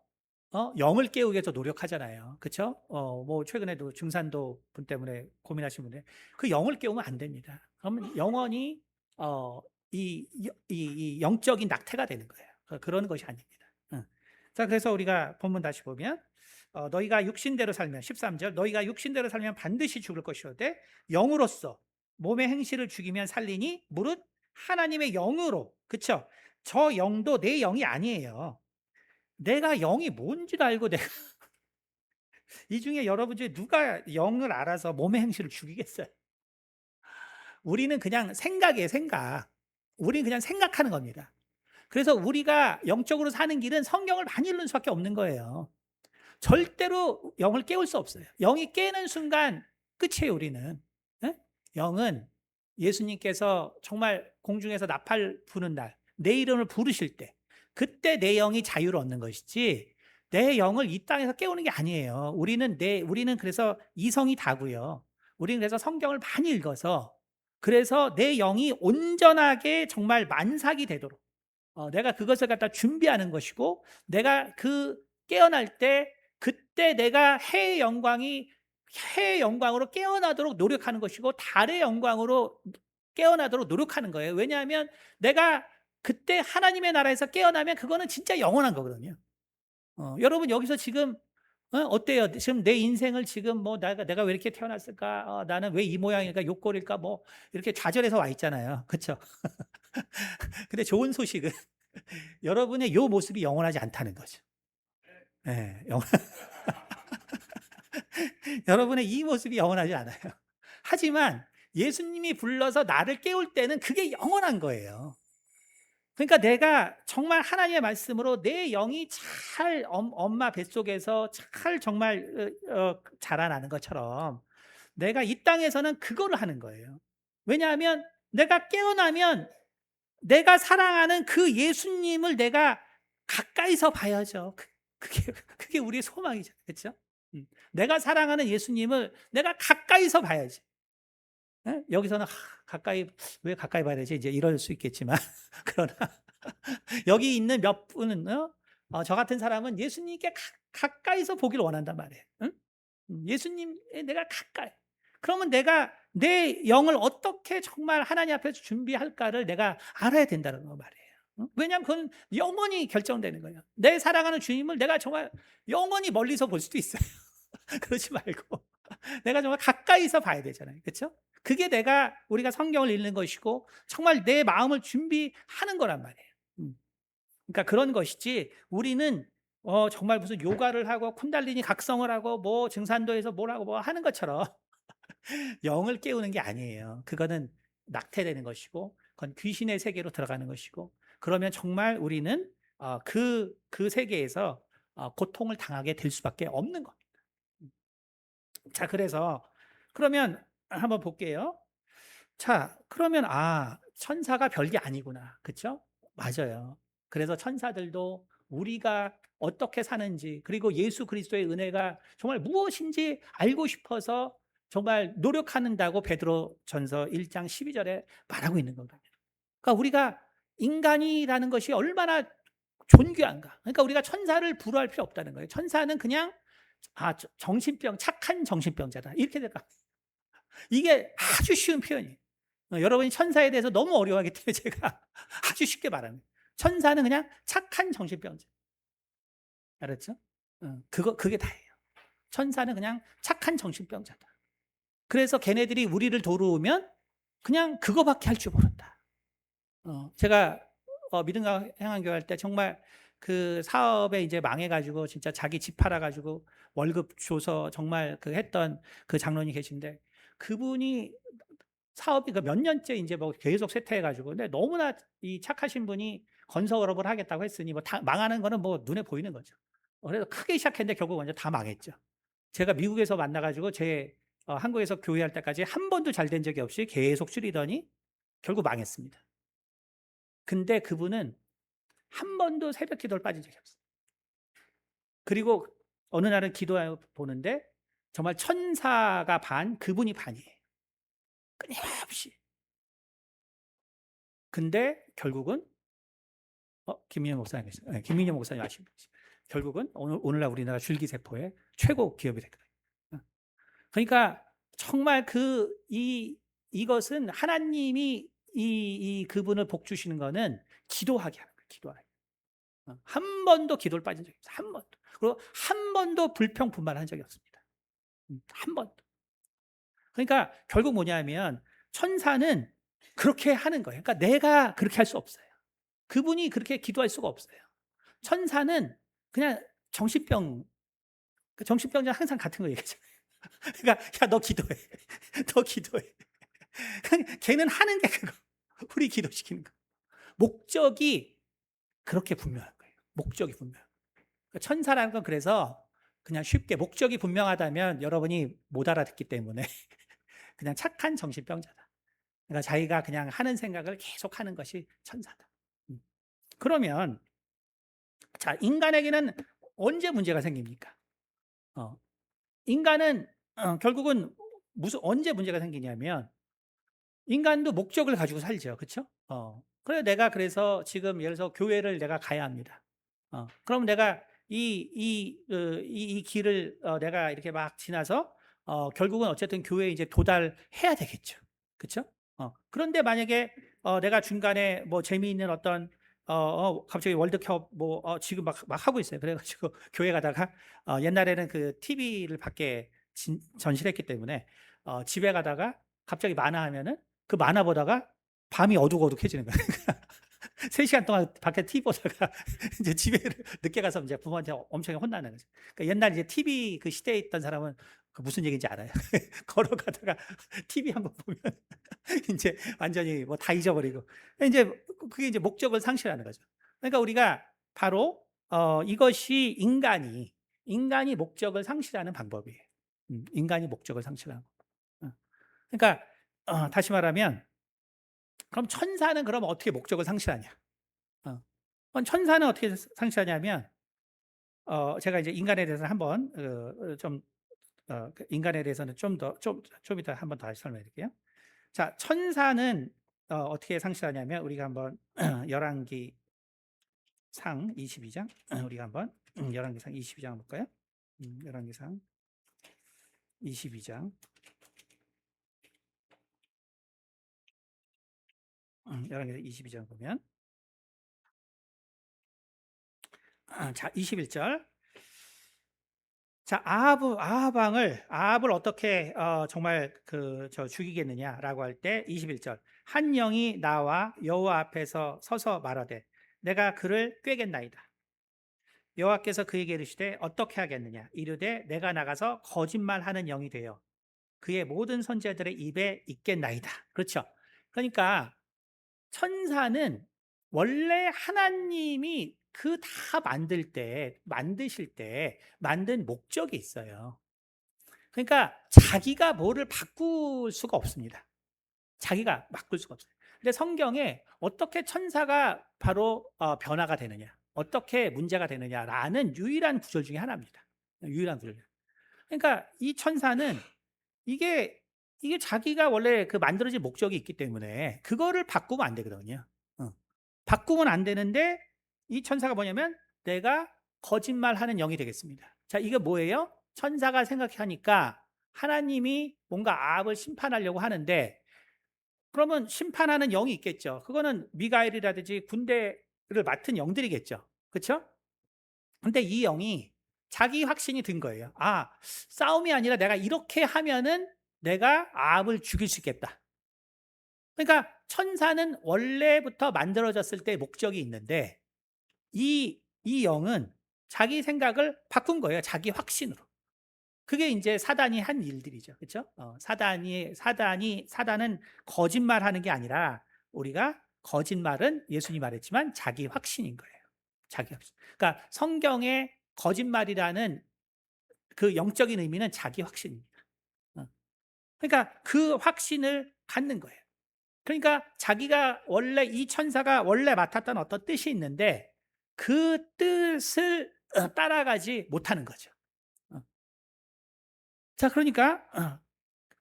영을 깨우기 위해서 노력하잖아요. 그렇죠? 뭐 최근에도 중산도 분 때문에 고민하신 분들 그 영을 깨우면 안 됩니다. 그러면 영원히 어, 이 영적인 낙태가 되는 거예요. 그런 것이 아닙니다. 응. 자, 그래서 우리가 본문 다시 보면 너희가 육신대로 살면 13절 너희가 육신대로 살면 반드시 죽을 것이오되 영으로서 몸의 행실을 죽이면 살리니 무릇 하나님의 영으로 그렇죠? 저 영도 내 영이 아니에요. 내가 영이 뭔지도 알고 내가 이 중에 여러분 중에 누가 영을 알아서 몸의 행실을 죽이겠어요? 우리는 그냥 생각이에요, 생각. 우리는 그냥 생각하는 겁니다. 그래서 우리가 영적으로 사는 길은 성경을 많이 읽는 수밖에 없는 거예요. 절대로 영을 깨울 수 없어요. 영이 깨는 순간 끝이에요, 우리는. 예? 영은 예수님께서 정말 공중에서 나팔 부는 날, 내 이름을 부르실 때, 그때 내 영이 자유를 얻는 것이지, 내 영을 이 땅에서 깨우는 게 아니에요. 우리는 그래서 이성이 다고요. 우리는 그래서 성경을 많이 읽어서, 그래서 내 영이 온전하게 정말 만삭이 되도록, 내가 그것을 갖다 준비하는 것이고, 내가 그 깨어날 때, 그때 내가 해의 영광으로 깨어나도록 노력하는 것이고 달의 영광으로 깨어나도록 노력하는 거예요. 왜냐하면 내가 그때 하나님의 나라에서 깨어나면 그거는 진짜 영원한 거거든요. 여러분 여기서 지금 어때요? 지금 내 인생을 지금 뭐 내가 왜 이렇게 태어났을까? 나는 왜 이 모양일까? 욕골일까? 뭐 이렇게 좌절해서 와 있잖아요. 그렇죠? 근데 좋은 소식은 여러분의 요 모습이 영원하지 않다는 거죠. 네, 여러분의 이 모습이 영원하지 않아요. 하지만 예수님이 불러서 나를 깨울 때는 그게 영원한 거예요. 그러니까 내가 정말 하나님의 말씀으로 내 영이 잘 엄마 뱃속에서 잘 정말 자라나는 것처럼 내가 이 땅에서는 그거를 하는 거예요. 왜냐하면 내가 깨어나면 내가 사랑하는 그 예수님을 내가 가까이서 봐야죠. 그게 우리의 소망이죠. 그렇죠? 내가 사랑하는 예수님을 내가 가까이서 봐야지. 여기서는 가까이 왜 가까이 봐야 되지? 이제 이럴 수 있겠지만 그러나 여기 있는 몇 분은 저 같은 사람은 예수님께 가까이서 보기를 원한단 말이에요. 응? 예수님에 내가 가까이. 그러면 내가 내 영을 어떻게 정말 하나님 앞에서 준비할까를 내가 알아야 된다는 거 말이에요. 왜냐하면 그건 영원히 결정되는 거예요. 내 사랑하는 주님을 내가 정말 영원히 멀리서 볼 수도 있어요. 그러지 말고 내가 정말 가까이서 봐야 되잖아요. 그렇죠? 그게 우리가 성경을 읽는 것이고 정말 내 마음을 준비하는 거란 말이에요. 그러니까 그런 것이지 우리는 정말 무슨 요가를 하고 쿤달리니 각성을 하고 뭐 증산도에서 뭘 하고 뭐 하는 것처럼 영을 깨우는 게 아니에요. 그거는 낙태되는 것이고 그건 귀신의 세계로 들어가는 것이고 그러면 정말 우리는 그 세계에서 고통을 당하게 될 수밖에 없는 겁니다. 자, 그래서 그러면 한번 볼게요. 자, 그러면 천사가 별게 아니구나. 그렇죠? 맞아요. 그래서 천사들도 우리가 어떻게 사는지 그리고 예수 그리스도의 은혜가 정말 무엇인지 알고 싶어서 정말 노력한다고 베드로전서 1장 12절에 말하고 있는 겁니다. 그러니까 우리가 인간이라는 것이 얼마나 존귀한가. 그러니까 우리가 천사를 부러워할 필요 없다는 거예요. 천사는 그냥 정신병, 착한 정신병자다. 이렇게 될까? 이게 아주 쉬운 표현이에요. 여러분이 천사에 대해서 너무 어려워하기 때문에 제가 아주 쉽게 말합니다. 천사는 그냥 착한 정신병자. 알았죠? 그게 다예요. 천사는 그냥 착한 정신병자다. 그래서 걔네들이 우리를 도우면 그냥 그거밖에 할 줄 모른다. 제가 믿음과 행한교회 할 때 정말 그 사업에 이제 망해가지고 진짜 자기 집 팔아가지고 월급 줘서 정말 그 했던 그 장로님 계신데 그분이 사업이 그 몇 년째 이제 뭐 계속 쇠퇴해 가지고 근데 너무나 이 착하신 분이 건설업을 하겠다고 했으니 뭐 다 망하는 거는 뭐 눈에 보이는 거죠. 그래서 크게 시작했는데 결국 완전 다 망했죠. 제가 미국에서 만나 가지고 한국에서 교회할 때까지 한 번도 잘 된 적이 없이 계속 줄이더니 결국 망했습니다. 근데 그분은 한 번도 새벽 기도를 빠진 적이 없어요. 그리고 어느 날은 기도해 보는데 정말 천사가 반, 그분이 반이에요. 끊임없이. 근데 결국은 김민영 목사님 계세요. 네, 김민영 목사님 아시죠? 결국은 오늘날 우리나라 줄기세포의 최고 기업이 됐거든요. 그러니까 정말 이것은 하나님이 이 그분을 복 주시는 거는 기도하게 하는 거예요. 기도하게. 한 번도 기도를 빠진 적이 없어요. 한 번도. 그리고 한 번도 불평분만한 적이 없습니다. 한 번도. 그러니까 결국 뭐냐면 천사는 그렇게 하는 거예요. 그러니까 내가 그렇게 할 수 없어요. 그분이 그렇게 기도할 수가 없어요. 천사는 그냥 정신병, 그 정신병자 항상 같은 거 얘기하잖아요. 그러니까 야 너 기도해, 너 기도해. 걔는 하는 게 그거. 우리 기도시키는 거. 목적이 그렇게 분명한 거예요. 목적이 분명. 천사라는 건 그래서 그냥 쉽게 목적이 분명하다면 여러분이 못 알아듣기 때문에 그냥 착한 정신병자다. 그러니까 자기가 그냥 하는 생각을 계속 하는 것이 천사다. 그러면 자 인간에게는 언제 문제가 생깁니까? 인간은 결국은 언제 문제가 생기냐면 인간도 목적을 가지고 살죠. 그렇죠? 그래 내가 그래서 지금 예를 들어서 교회를 내가 가야 합니다. 그럼 내가 이 길을 내가 이렇게 막 지나서 결국은 어쨌든 교회에 이제 도달해야 되겠죠. 그렇죠? 그런데 만약에 내가 중간에 뭐 재미있는 어떤 갑자기 월드컵 뭐 지금 막 하고 있어요. 그래가지고 교회 가다가 옛날에는 그 TV를 밖에 전시했기 때문에 집에 가다가 갑자기 만화 하면은 그 만화 보다가 밤이 어둑어둑해지는 거예요. 3시간 동안 밖에 TV 보다가 이제 집에 늦게 가서 이제 부모한테 엄청 혼나는 거죠. 그러니까 옛날 이제 TV 그 시대에 있던 사람은 그 무슨 얘기인지 알아요. 걸어가다가 TV 한번 보면 이제 완전히 뭐 다 잊어버리고 이제 그게 이제 목적을 상실하는 거죠. 그러니까 우리가 바로 이것이 인간이 목적을 상실하는 방법이에요. 인간이 목적을 상실하는 거. 그러니까 다시 말하면 그럼 천사는 그럼 어떻게 목적을 상실하냐? 그럼 천사는 어떻게 상실하냐면 제가 이제 인간에 대해서 한번 인간에 대해서는 좀 이따 한번 다시 설명해 드릴게요. 자, 천사는 어떻게 상실하냐면 우리가 한번 열왕기 상 22장 우리가 한번 열왕기 상 22장 볼까요? 열왕기 상 22장 열왕기 22장 보면 자, 21절. 자, 아합을 어떻게 정말 죽이겠느냐라고 할 때 21절. 한 영이 나와 여호와 앞에서 서서 말하되 내가 그를 꾀겠나이다. 여호와께서 그에게 이르시되 어떻게 하겠느냐 이르되 내가 나가서 거짓말하는 영이 되어 그의 모든 선지자들의 입에 있겠나이다. 그렇죠? 그러니까 천사는 원래 하나님이 그 다 만드실 때 만든 목적이 있어요. 그러니까 자기가 뭐를 바꿀 수가 없습니다. 자기가 바꿀 수가 없어요. 근데 성경에 어떻게 천사가 바로 변화가 되느냐, 어떻게 문제가 되느냐라는 유일한 구절 중에 하나입니다. 유일한 구절. 그러니까 이 천사는 이게 자기가 원래 그 만들어진 목적이 있기 때문에 그거를 바꾸면 안 되거든요. 바꾸면 안 되는데 이 천사가 뭐냐면 내가 거짓말하는 영이 되겠습니다. 자, 이게 뭐예요? 천사가 생각하니까 하나님이 뭔가 아합을 심판하려고 하는데 그러면 심판하는 영이 있겠죠. 그거는 미가엘이라든지 군대를 맡은 영들이겠죠. 그렇죠? 근데 이 영이 자기 확신이 든 거예요. 싸움이 아니라 내가 이렇게 하면은 내가 아합을 죽일 수 있겠다. 그러니까 천사는 원래부터 만들어졌을 때 목적이 있는데 이 영은 자기 생각을 바꾼 거예요. 자기 확신으로. 그게 인제 사단이 한 일들이죠. 그쵸? 사단은 거짓말하는 게 아니라 우리가 거짓말은 예수님이 말했지만 자기 확신인 거예요. 자기 확신. 그러니까 성경에 거짓말이라는 그 영적인 의미는 자기 확신입니다. 어. 그러니까 그 확신을 갖는 거예요. 그러니까 자기가 원래 이 천사가 원래 맡았던 어떤 뜻이 있는데 그 뜻을 따라가지 못하는 거죠. 어. 자, 그러니까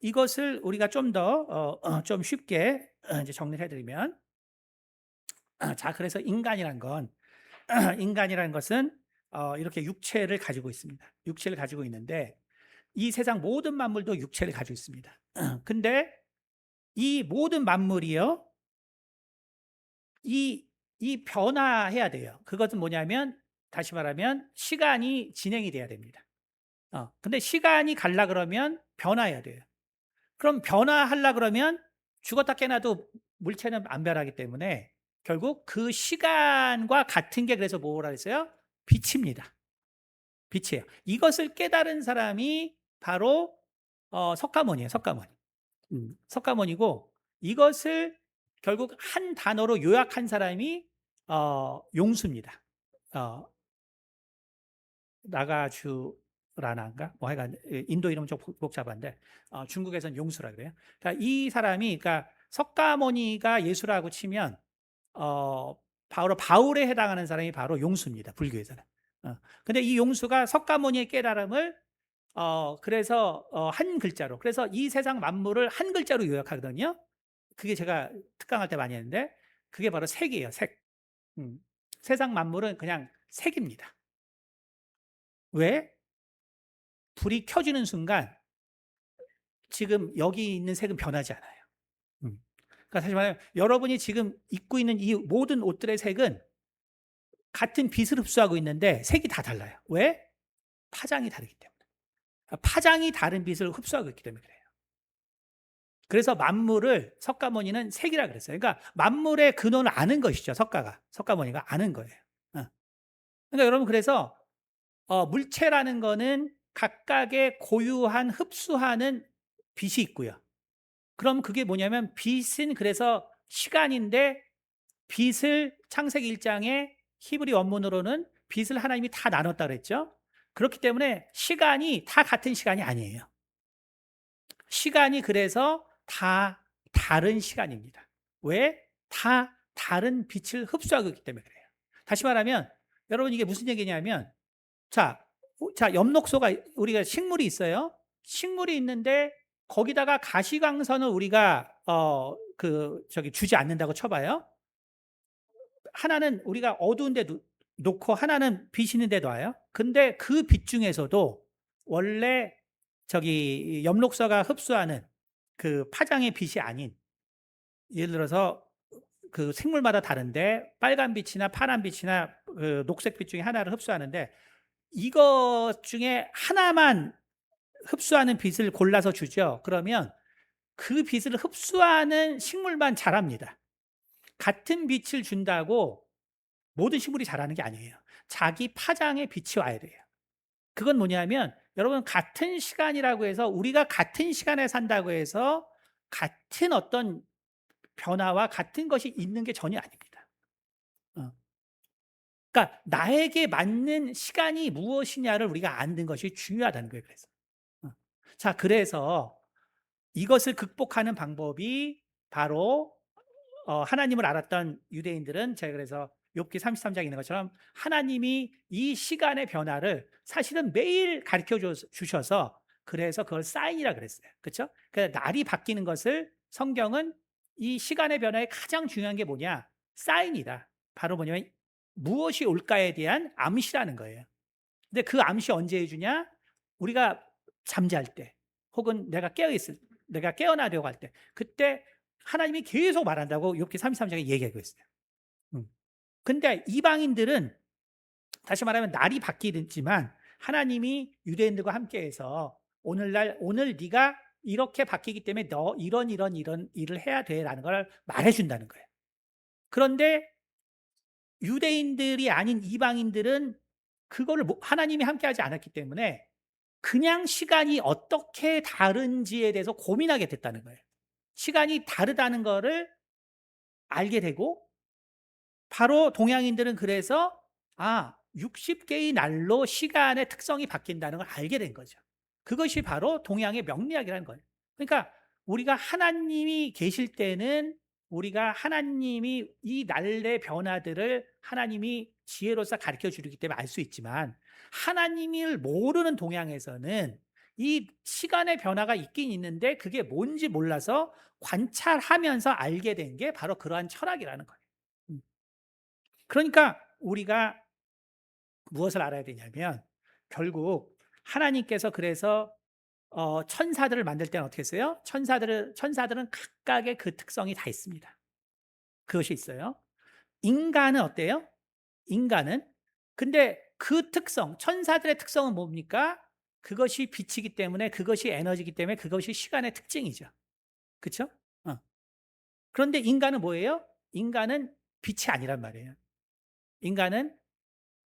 이것을 우리가 좀 더 좀 쉽게 이제 정리를 해 드리면, 자, 그래서 인간이란 건 인간이라는 것은 이렇게 육체를 가지고 있습니다. 육체를 가지고 있는데 이 세상 모든 만물도 육체를 가지고 있습니다. 근데 이 모든 만물이요. 이 변화해야 돼요. 그것은 뭐냐면 다시 말하면 시간이 진행이 돼야 됩니다. 근데 시간이 갈라 그러면 변화해야 돼요. 그럼 변화하려 그러면 죽었다 깨나도 물체는 안 변하기 때문에 결국 그 시간과 같은 게 그래서 뭐라 했어요? 빛입니다. 빛이에요. 이것을 깨달은 사람이 바로 석가모니예요. 석가모니. 석가모니고 이것을 결국 한 단어로 요약한 사람이 용수입니다. 어, 나가주라나인가? 뭐 하여간 인도 이름 좀 복잡한데 중국에서는 용수라 그래요. 그러니까 이 사람이 그러니까 석가모니가 예수라고 치면 바로 바울에 해당하는 사람이 바로 용수입니다. 불교에서는. 근데 이 용수가 석가모니의 깨달음을 그래서 한 글자로 그래서 이 세상 만물을 한 글자로 요약하거든요. 그게 제가 특강할 때 많이 했는데 그게 바로 색이에요. 색. 음. 세상 만물은 그냥 색입니다. 왜? 불이 켜지는 순간 지금 여기 있는 색은 변하지 않아요. 음. 그러니까 다시 말하면 여러분이 지금 입고 있는 이 모든 옷들의 색은 같은 빛을 흡수하고 있는데 색이 다 달라요. 왜? 파장이 다르기 때문에. 파장이 다른 빛을 흡수하고 있기 때문에 그래요. 그래서 만물을 석가모니는 색이라 그랬어요. 그러니까 만물의 근원을 아는 것이죠. 석가모니가 아는 거예요. 그러니까 여러분 그래서 물체라는 거는 각각의 고유한 흡수하는 빛이 있고요. 그럼 그게 뭐냐면 빛은 그래서 시간인데 빛을 창세기 1장에 히브리 원문으로는 빛을 하나님이 다 나눴다 그랬죠. 그렇기 때문에 시간이 다 같은 시간이 아니에요. 시간이 그래서 다 다른 시간입니다. 왜? 다 다른 빛을 흡수하고 있기 때문에 그래요. 다시 말하면 여러분 이게 무슨 얘기냐면 자, 엽록소가 우리가 식물이 있어요. 식물이 있는데 거기다가 가시광선을 우리가 주지 않는다고 쳐봐요. 하나는 우리가 어두운 데 놓고 하나는 빛 있는 데 놔요. 근데 그 빛 중에서도 원래 엽록소가 흡수하는 그 파장의 빛이 아닌 예를 들어서 그 생물마다 다른데 빨간 빛이나 파란 빛이나 그 녹색 빛 중에 하나를 흡수하는데 이것 중에 하나만 흡수하는 빛을 골라서 주죠. 그러면 그 빛을 흡수하는 식물만 자랍니다. 같은 빛을 준다고 모든 식물이 자라는 게 아니에요. 자기 파장의 빛이 와야 돼요. 그건 뭐냐면 여러분 같은 시간이라고 해서 우리가 같은 시간에 산다고 해서 같은 어떤 변화와 같은 것이 있는 게 전혀 아닙니다. 어. 그러니까 나에게 맞는 시간이 무엇이냐를 우리가 아는 것이 중요하다는 거예요. 그래서. 자, 그래서 이것을 극복하는 방법이 바로 하나님을 알았던 유대인들은 제가 그래서 욥기 33장에 있는 것처럼 하나님이 이 시간의 변화를 사실은 매일 가르쳐 주셔서 그래서 그걸 사인이라 그랬어요. 그렇죠? 그러니까 날이 바뀌는 것을 성경은 이 시간의 변화에 가장 중요한 게 뭐냐? 사인이다. 바로 뭐냐면 무엇이 올까에 대한 암시라는 거예요. 근데 그 암시 언제 해주냐? 우리가 잠잘 때 혹은 내가 깨어나려고 할 때 그때 하나님이 계속 말한다고 욥기 33장에 얘기하고 있어요. 근데 이방인들은 다시 말하면 날이 바뀌지만 하나님이 유대인들과 함께해서 오늘 네가 이렇게 바뀌기 때문에 너 이런 일을 해야 돼라는 걸 말해준다는 거예요. 그런데 유대인들이 아닌 이방인들은 그거를 하나님이 함께하지 않았기 때문에 그냥 시간이 어떻게 다른지에 대해서 고민하게 됐다는 거예요. 시간이 다르다는 거를 알게 되고, 바로 동양인들은 그래서 60개의 날로 시간의 특성이 바뀐다는 걸 알게 된 거죠. 그것이 바로 동양의 명리학이라는 거예요. 그러니까 우리가 하나님이 계실 때는, 우리가 하나님이 이 날의 변화들을 하나님이 지혜로서 가르쳐 주기 때문에 알 수 있지만, 하나님을 모르는 동양에서는 이 시간의 변화가 있긴 있는데 그게 뭔지 몰라서 관찰하면서 알게 된 게 바로 그러한 철학이라는 거예요. 음. 그러니까 우리가 무엇을 알아야 되냐면, 결국 하나님께서 그래서 천사들을 만들 때는 어떻게 했어요? 천사들은 각각의 그 특성이 다 있습니다. 그것이 있어요. 인간은 어때요? 인간은, 근데 그 특성, 천사들의 특성은 뭡니까? 그것이 빛이기 때문에, 그것이 에너지이기 때문에, 그것이 시간의 특징이죠. 그렇죠? 그런데 인간은 뭐예요? 인간은 빛이 아니란 말이에요. 인간은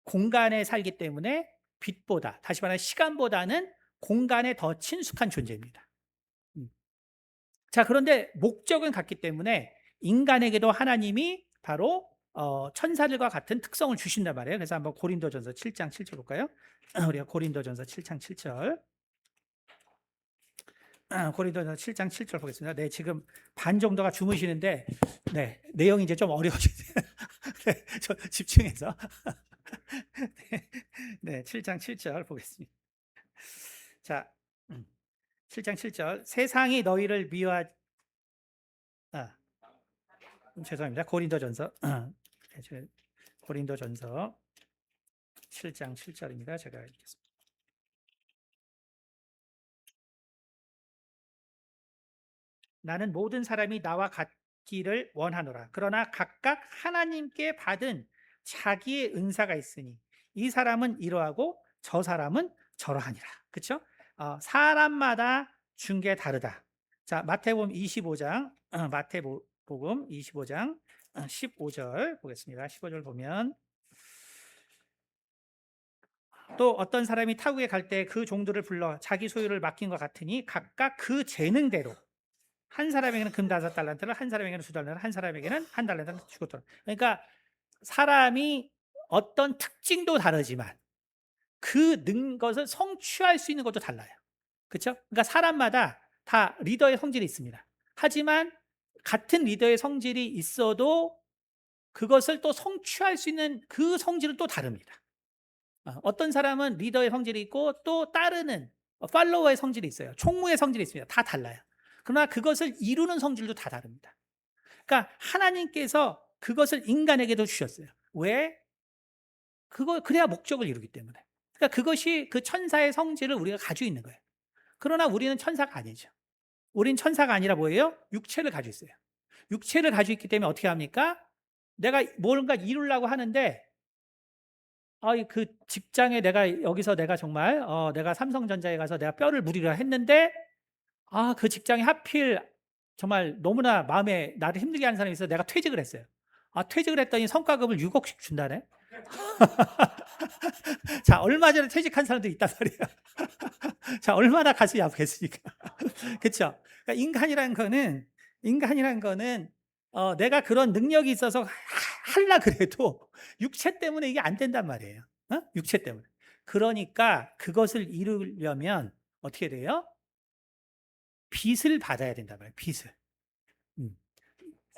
공간에 살기 때문에 빛보다, 다시 말하면 시간보다는 공간에 더 친숙한 존재입니다. 음. 자, 그런데 목적은 같기 때문에 인간에게도 하나님이 바로 천사들과 같은 특성을 주신단 말이에요. 그래서 한번 고린도전서 7장 7절 볼까요? 우리가 고린도전서 7장 7절. 고린도전서 7장 7절 보겠습니다. 네, 지금 반 정도가 주무시는데, 네, 내용이 이제 좀 어려워지네요. 네, 저 집중해서. 네, 7장 7절 보겠습니다. 자, 7장 7절. 세상이 너희를 미워하, 아, 죄송합니다. 고린도전서. 고린도전서 7장 7절입니다. 제가 읽겠습니다. 나는 모든 사람이 나와 같기를 원하노라. 그러나 각각 하나님께 받은 자기의 은사가 있으니 이 사람은 이러하고 저 사람은 저러하니라. 그렇죠? 사람마다 준 게 다르다. 자, 마태복음 25장, 마태복음 25장 15절 보겠습니다. 15절 보면, 또 어떤 사람이 타국에 갈 때 그 종들을 불러 자기 소유를 맡긴 것 같으니 각각 그 재능대로, 한 사람에게는 금 5달란트를, 한 사람에게는 2달란트를, 한 사람에게는 1달란트를 주고. 그러니까 사람이 어떤 특징도 다르지만 그 것을 성취할 수 있는 것도 달라요. 그렇죠? 그러니까 사람마다 다 리더의 성질이 있습니다. 하지만 같은 리더의 성질이 있어도 그것을 또 성취할 수 있는 그 성질은 또 다릅니다. 어떤 사람은 리더의 성질이 있고 또 따르는 팔로워의 성질이 있어요. 총무의 성질이 있습니다. 다 달라요. 그러나 그것을 이루는 성질도 다 다릅니다. 그러니까 하나님께서 그것을 인간에게도 주셨어요. 왜? 그래야 목적을 이루기 때문에. 그러니까 그것이 그 천사의 성질을 우리가 가지고 있는 거예요. 그러나 우리는 천사가 아니죠. 우린 천사가 아니라 뭐예요? 육체를 가지고 있어요. 육체를 가지고 있기 때문에 어떻게 합니까? 내가 뭔가 이루려고 하는데, 그 직장에 내가 정말 내가 삼성전자에 가서 내가 뼈를 묻이려 했는데, 그 직장에 하필 정말 너무나 마음에 나를 힘들게 하는 사람이 있어서 내가 퇴직을 했어요. 퇴직을 했더니 성과급을 6억씩 준다네. 자, 얼마 전에 퇴직한 사람도 있단 말이야. 자, 얼마나 가슴이 아프겠습니까? 그렇죠? 그러니까 인간이란 거는 내가 그런 능력이 있어서 하려 그래도 육체 때문에 이게 안 된단 말이에요. 육체 때문에. 그러니까 그것을 이루려면 어떻게 돼요? 빚을 받아야 된단 말이에요. 빚을. 음.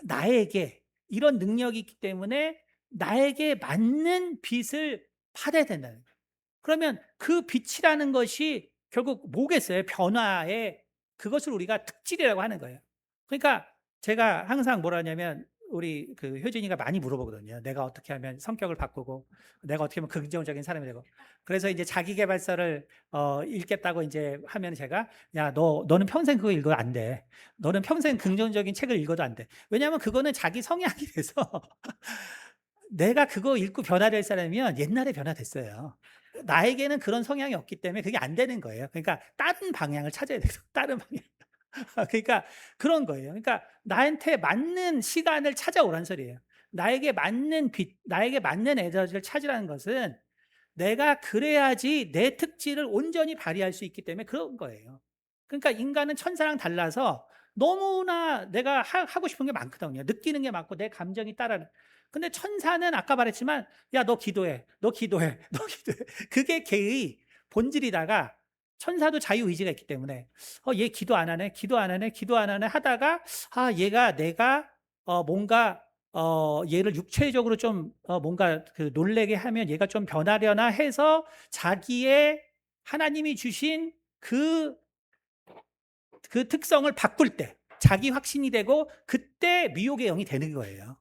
나에게 이런 능력이 있기 때문에 나에게 맞는 빚을 받아야 된다는 거예요. 그러면 그 빚이라는 것이 결국 뭐겠어요? 변화의, 그것을 우리가 특질이라고 하는 거예요. 그러니까 제가 항상 뭐라 하냐면, 우리 그 효진이가 많이 물어보거든요. 내가 어떻게 하면 성격을 바꾸고, 내가 어떻게 하면 긍정적인 사람이 되고. 그래서 이제 자기계발서를 읽겠다고 이제 하면 제가, 야, 너는 평생 그거 읽어도 안 돼. 너는 평생 긍정적인 책을 읽어도 안 돼. 왜냐하면 그거는 자기 성향이 돼서 내가 그거 읽고 변화될 사람이면 옛날에 변화됐어요. 나에게는 그런 성향이 없기 때문에 그게 안 되는 거예요. 그러니까 다른 방향을 찾아야 돼요. 다른 방향. 그러니까 그런 거예요. 그러니까 나한테 맞는 시간을 찾아오란 소리예요. 나에게 맞는 빛, 나에게 맞는 에너지를 찾으라는 것은 내가 그래야지 내 특질을 온전히 발휘할 수 있기 때문에 그런 거예요. 그러니까 인간은 천사랑 달라서 너무나 내가 하고 싶은 게 많거든요. 느끼는 게 많고 내 감정이 따라는. 근데 천사는 아까 말했지만 야, 너 기도해. 너 기도해. 너 기도해. 그게 걔의 본질이다가 천사도 자유의지가 있기 때문에 얘 기도 안 하네. 기도 안 하네. 기도 안 하네 하다가 얘가 내가 뭔가 얘를 육체적으로 좀 뭔가 그 놀래게 하면 얘가 좀 변하려나 해서 자기의 하나님이 주신 그 특성을 바꿀 때 자기 확신이 되고 그때 미혹의 영이 되는 거예요.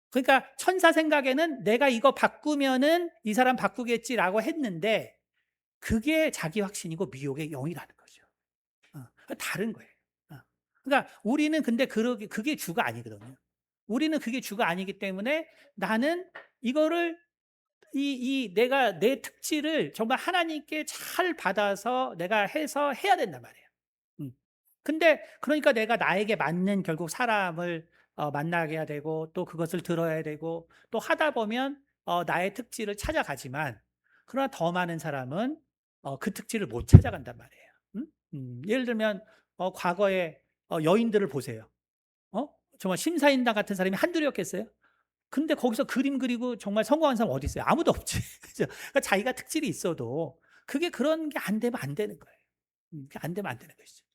그러니까 천사 생각에는 내가 이거 바꾸면은 이 사람 바꾸겠지라고 했는데 그게 자기 확신이고 미혹의 영이라는 거죠. 다른 거예요. 어. 그러니까 우리는 근데 그게 주가 아니거든요. 우리는 그게 주가 아니기 때문에 나는 이거를 내가 내 특질을 정말 하나님께 잘 받아서 내가 해서 해야 된단 말이에요. 음. 근데 그러니까 내가 나에게 맞는 결국 사람을 만나게 해야 되고 또 그것을 들어야 되고 또 하다 보면 나의 특질을 찾아가지만 그러나 더 많은 사람은 그 특질을 못 찾아간단 말이에요. 예를 들면 과거에 여인들을 보세요. 정말 심사인당 같은 사람이 한둘이었겠어요? 근데 거기서 그림 그리고 정말 성공한 사람 어디 있어요? 아무도 없지. 그죠? 그러니까 자기가 특질이 있어도 그게 그런 게 안 되면 안 되는 거예요. 그게 안 되면 안 되는 것이죠.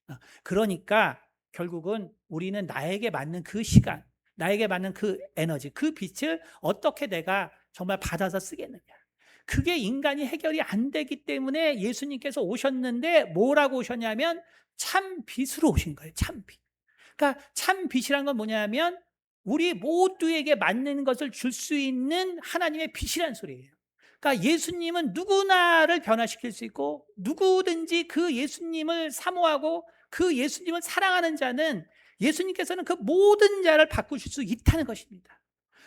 그러니까 결국은 우리는 나에게 맞는 그 시간, 나에게 맞는 그 에너지, 그 빛을 어떻게 내가 정말 받아서 쓰겠느냐. 그게 인간이 해결이 안 되기 때문에 예수님께서 오셨는데 뭐라고 오셨냐면 참 빛으로 오신 거예요. 참 빛. 그러니까 참 빛이란 건 뭐냐면 우리 모두에게 맞는 것을 줄 수 있는 하나님의 빛이란 소리예요. 그러니까 예수님은 누구나를 변화시킬 수 있고 누구든지 그 예수님을 사모하고 그 예수님을 사랑하는 자는 예수님께서는 그 모든 자를 바꾸실 수 있다는 것입니다.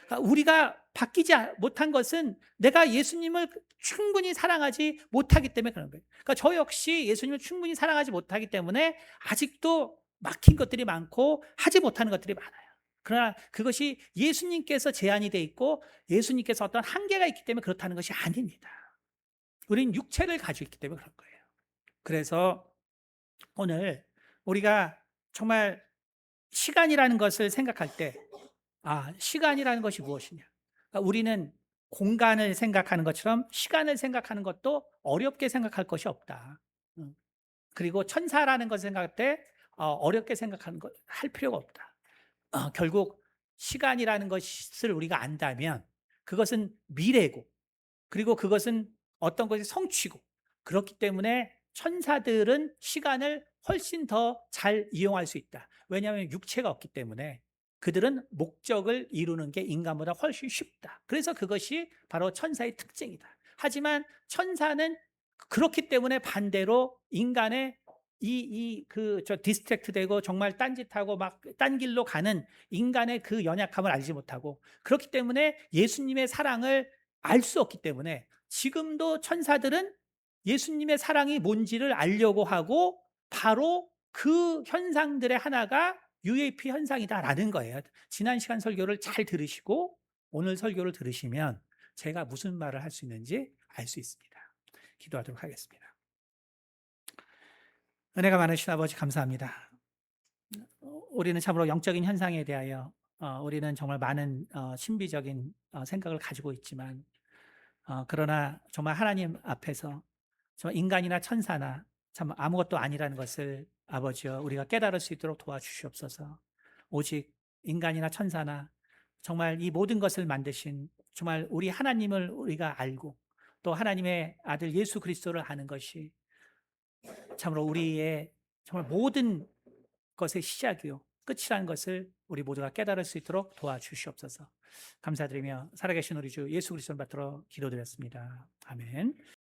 그러니까 우리가 바뀌지 못한 것은 내가 예수님을 충분히 사랑하지 못하기 때문에 그런 거예요. 그러니까 저 역시 예수님을 충분히 사랑하지 못하기 때문에 아직도 막힌 것들이 많고 하지 못하는 것들이 많아요. 그러나 그것이 예수님께서 제한이 돼 있고 예수님께서 어떤 한계가 있기 때문에 그렇다는 것이 아닙니다. 우리는 육체를 가지고 있기 때문에 그런 거예요. 그래서 오늘 우리가 정말 시간이라는 것을 생각할 때 시간이라는 것이 무엇이냐? 그러니까 우리는 공간을 생각하는 것처럼 시간을 생각하는 것도 어렵게 생각할 것이 없다. 음. 그리고 천사라는 것을 생각할 때 어렵게 생각하는 것 할 필요가 없다. 결국 시간이라는 것을 우리가 안다면 그것은 미래고 그리고 그것은 어떤 것이 성취고 그렇기 때문에 천사들은 시간을 훨씬 더 잘 이용할 수 있다. 왜냐하면 육체가 없기 때문에 그들은 목적을 이루는 게 인간보다 훨씬 쉽다. 그래서 그것이 바로 천사의 특징이다. 하지만 천사는 그렇기 때문에 반대로 인간의 저 디스트랙트 되고 정말 딴짓하고 막 딴 길로 가는 인간의 그 연약함을 알지 못하고 그렇기 때문에 예수님의 사랑을 알 수 없기 때문에 지금도 천사들은 예수님의 사랑이 뭔지를 알려고 하고 바로 그 현상들의 하나가 UAP 현상이다라는 거예요. 지난 시간 설교를 잘 들으시고 오늘 설교를 들으시면 제가 무슨 말을 할 수 있는지 알 수 있습니다. 기도하도록 하겠습니다. 은혜가 많으신 아버지 감사합니다. 우리는 참으로 영적인 현상에 대하여 우리는 정말 많은 신비적인 생각을 가지고 있지만 그러나 정말 하나님 앞에서 정말 인간이나 천사나 참 아무것도 아니라는 것을 아버지여 우리가 깨달을 수 있도록 도와주시옵소서. 오직 인간이나 천사나 정말 이 모든 것을 만드신 정말 우리 하나님을 우리가 알고 또 하나님의 아들 예수 그리스도를 아는 것이 참으로 우리의 정말 모든 것의 시작이요 끝이라는 것을 우리 모두가 깨달을 수 있도록 도와주시옵소서. 감사드리며 살아계신 우리 주 예수 그리스도를 받들어 기도드렸습니다. 아멘.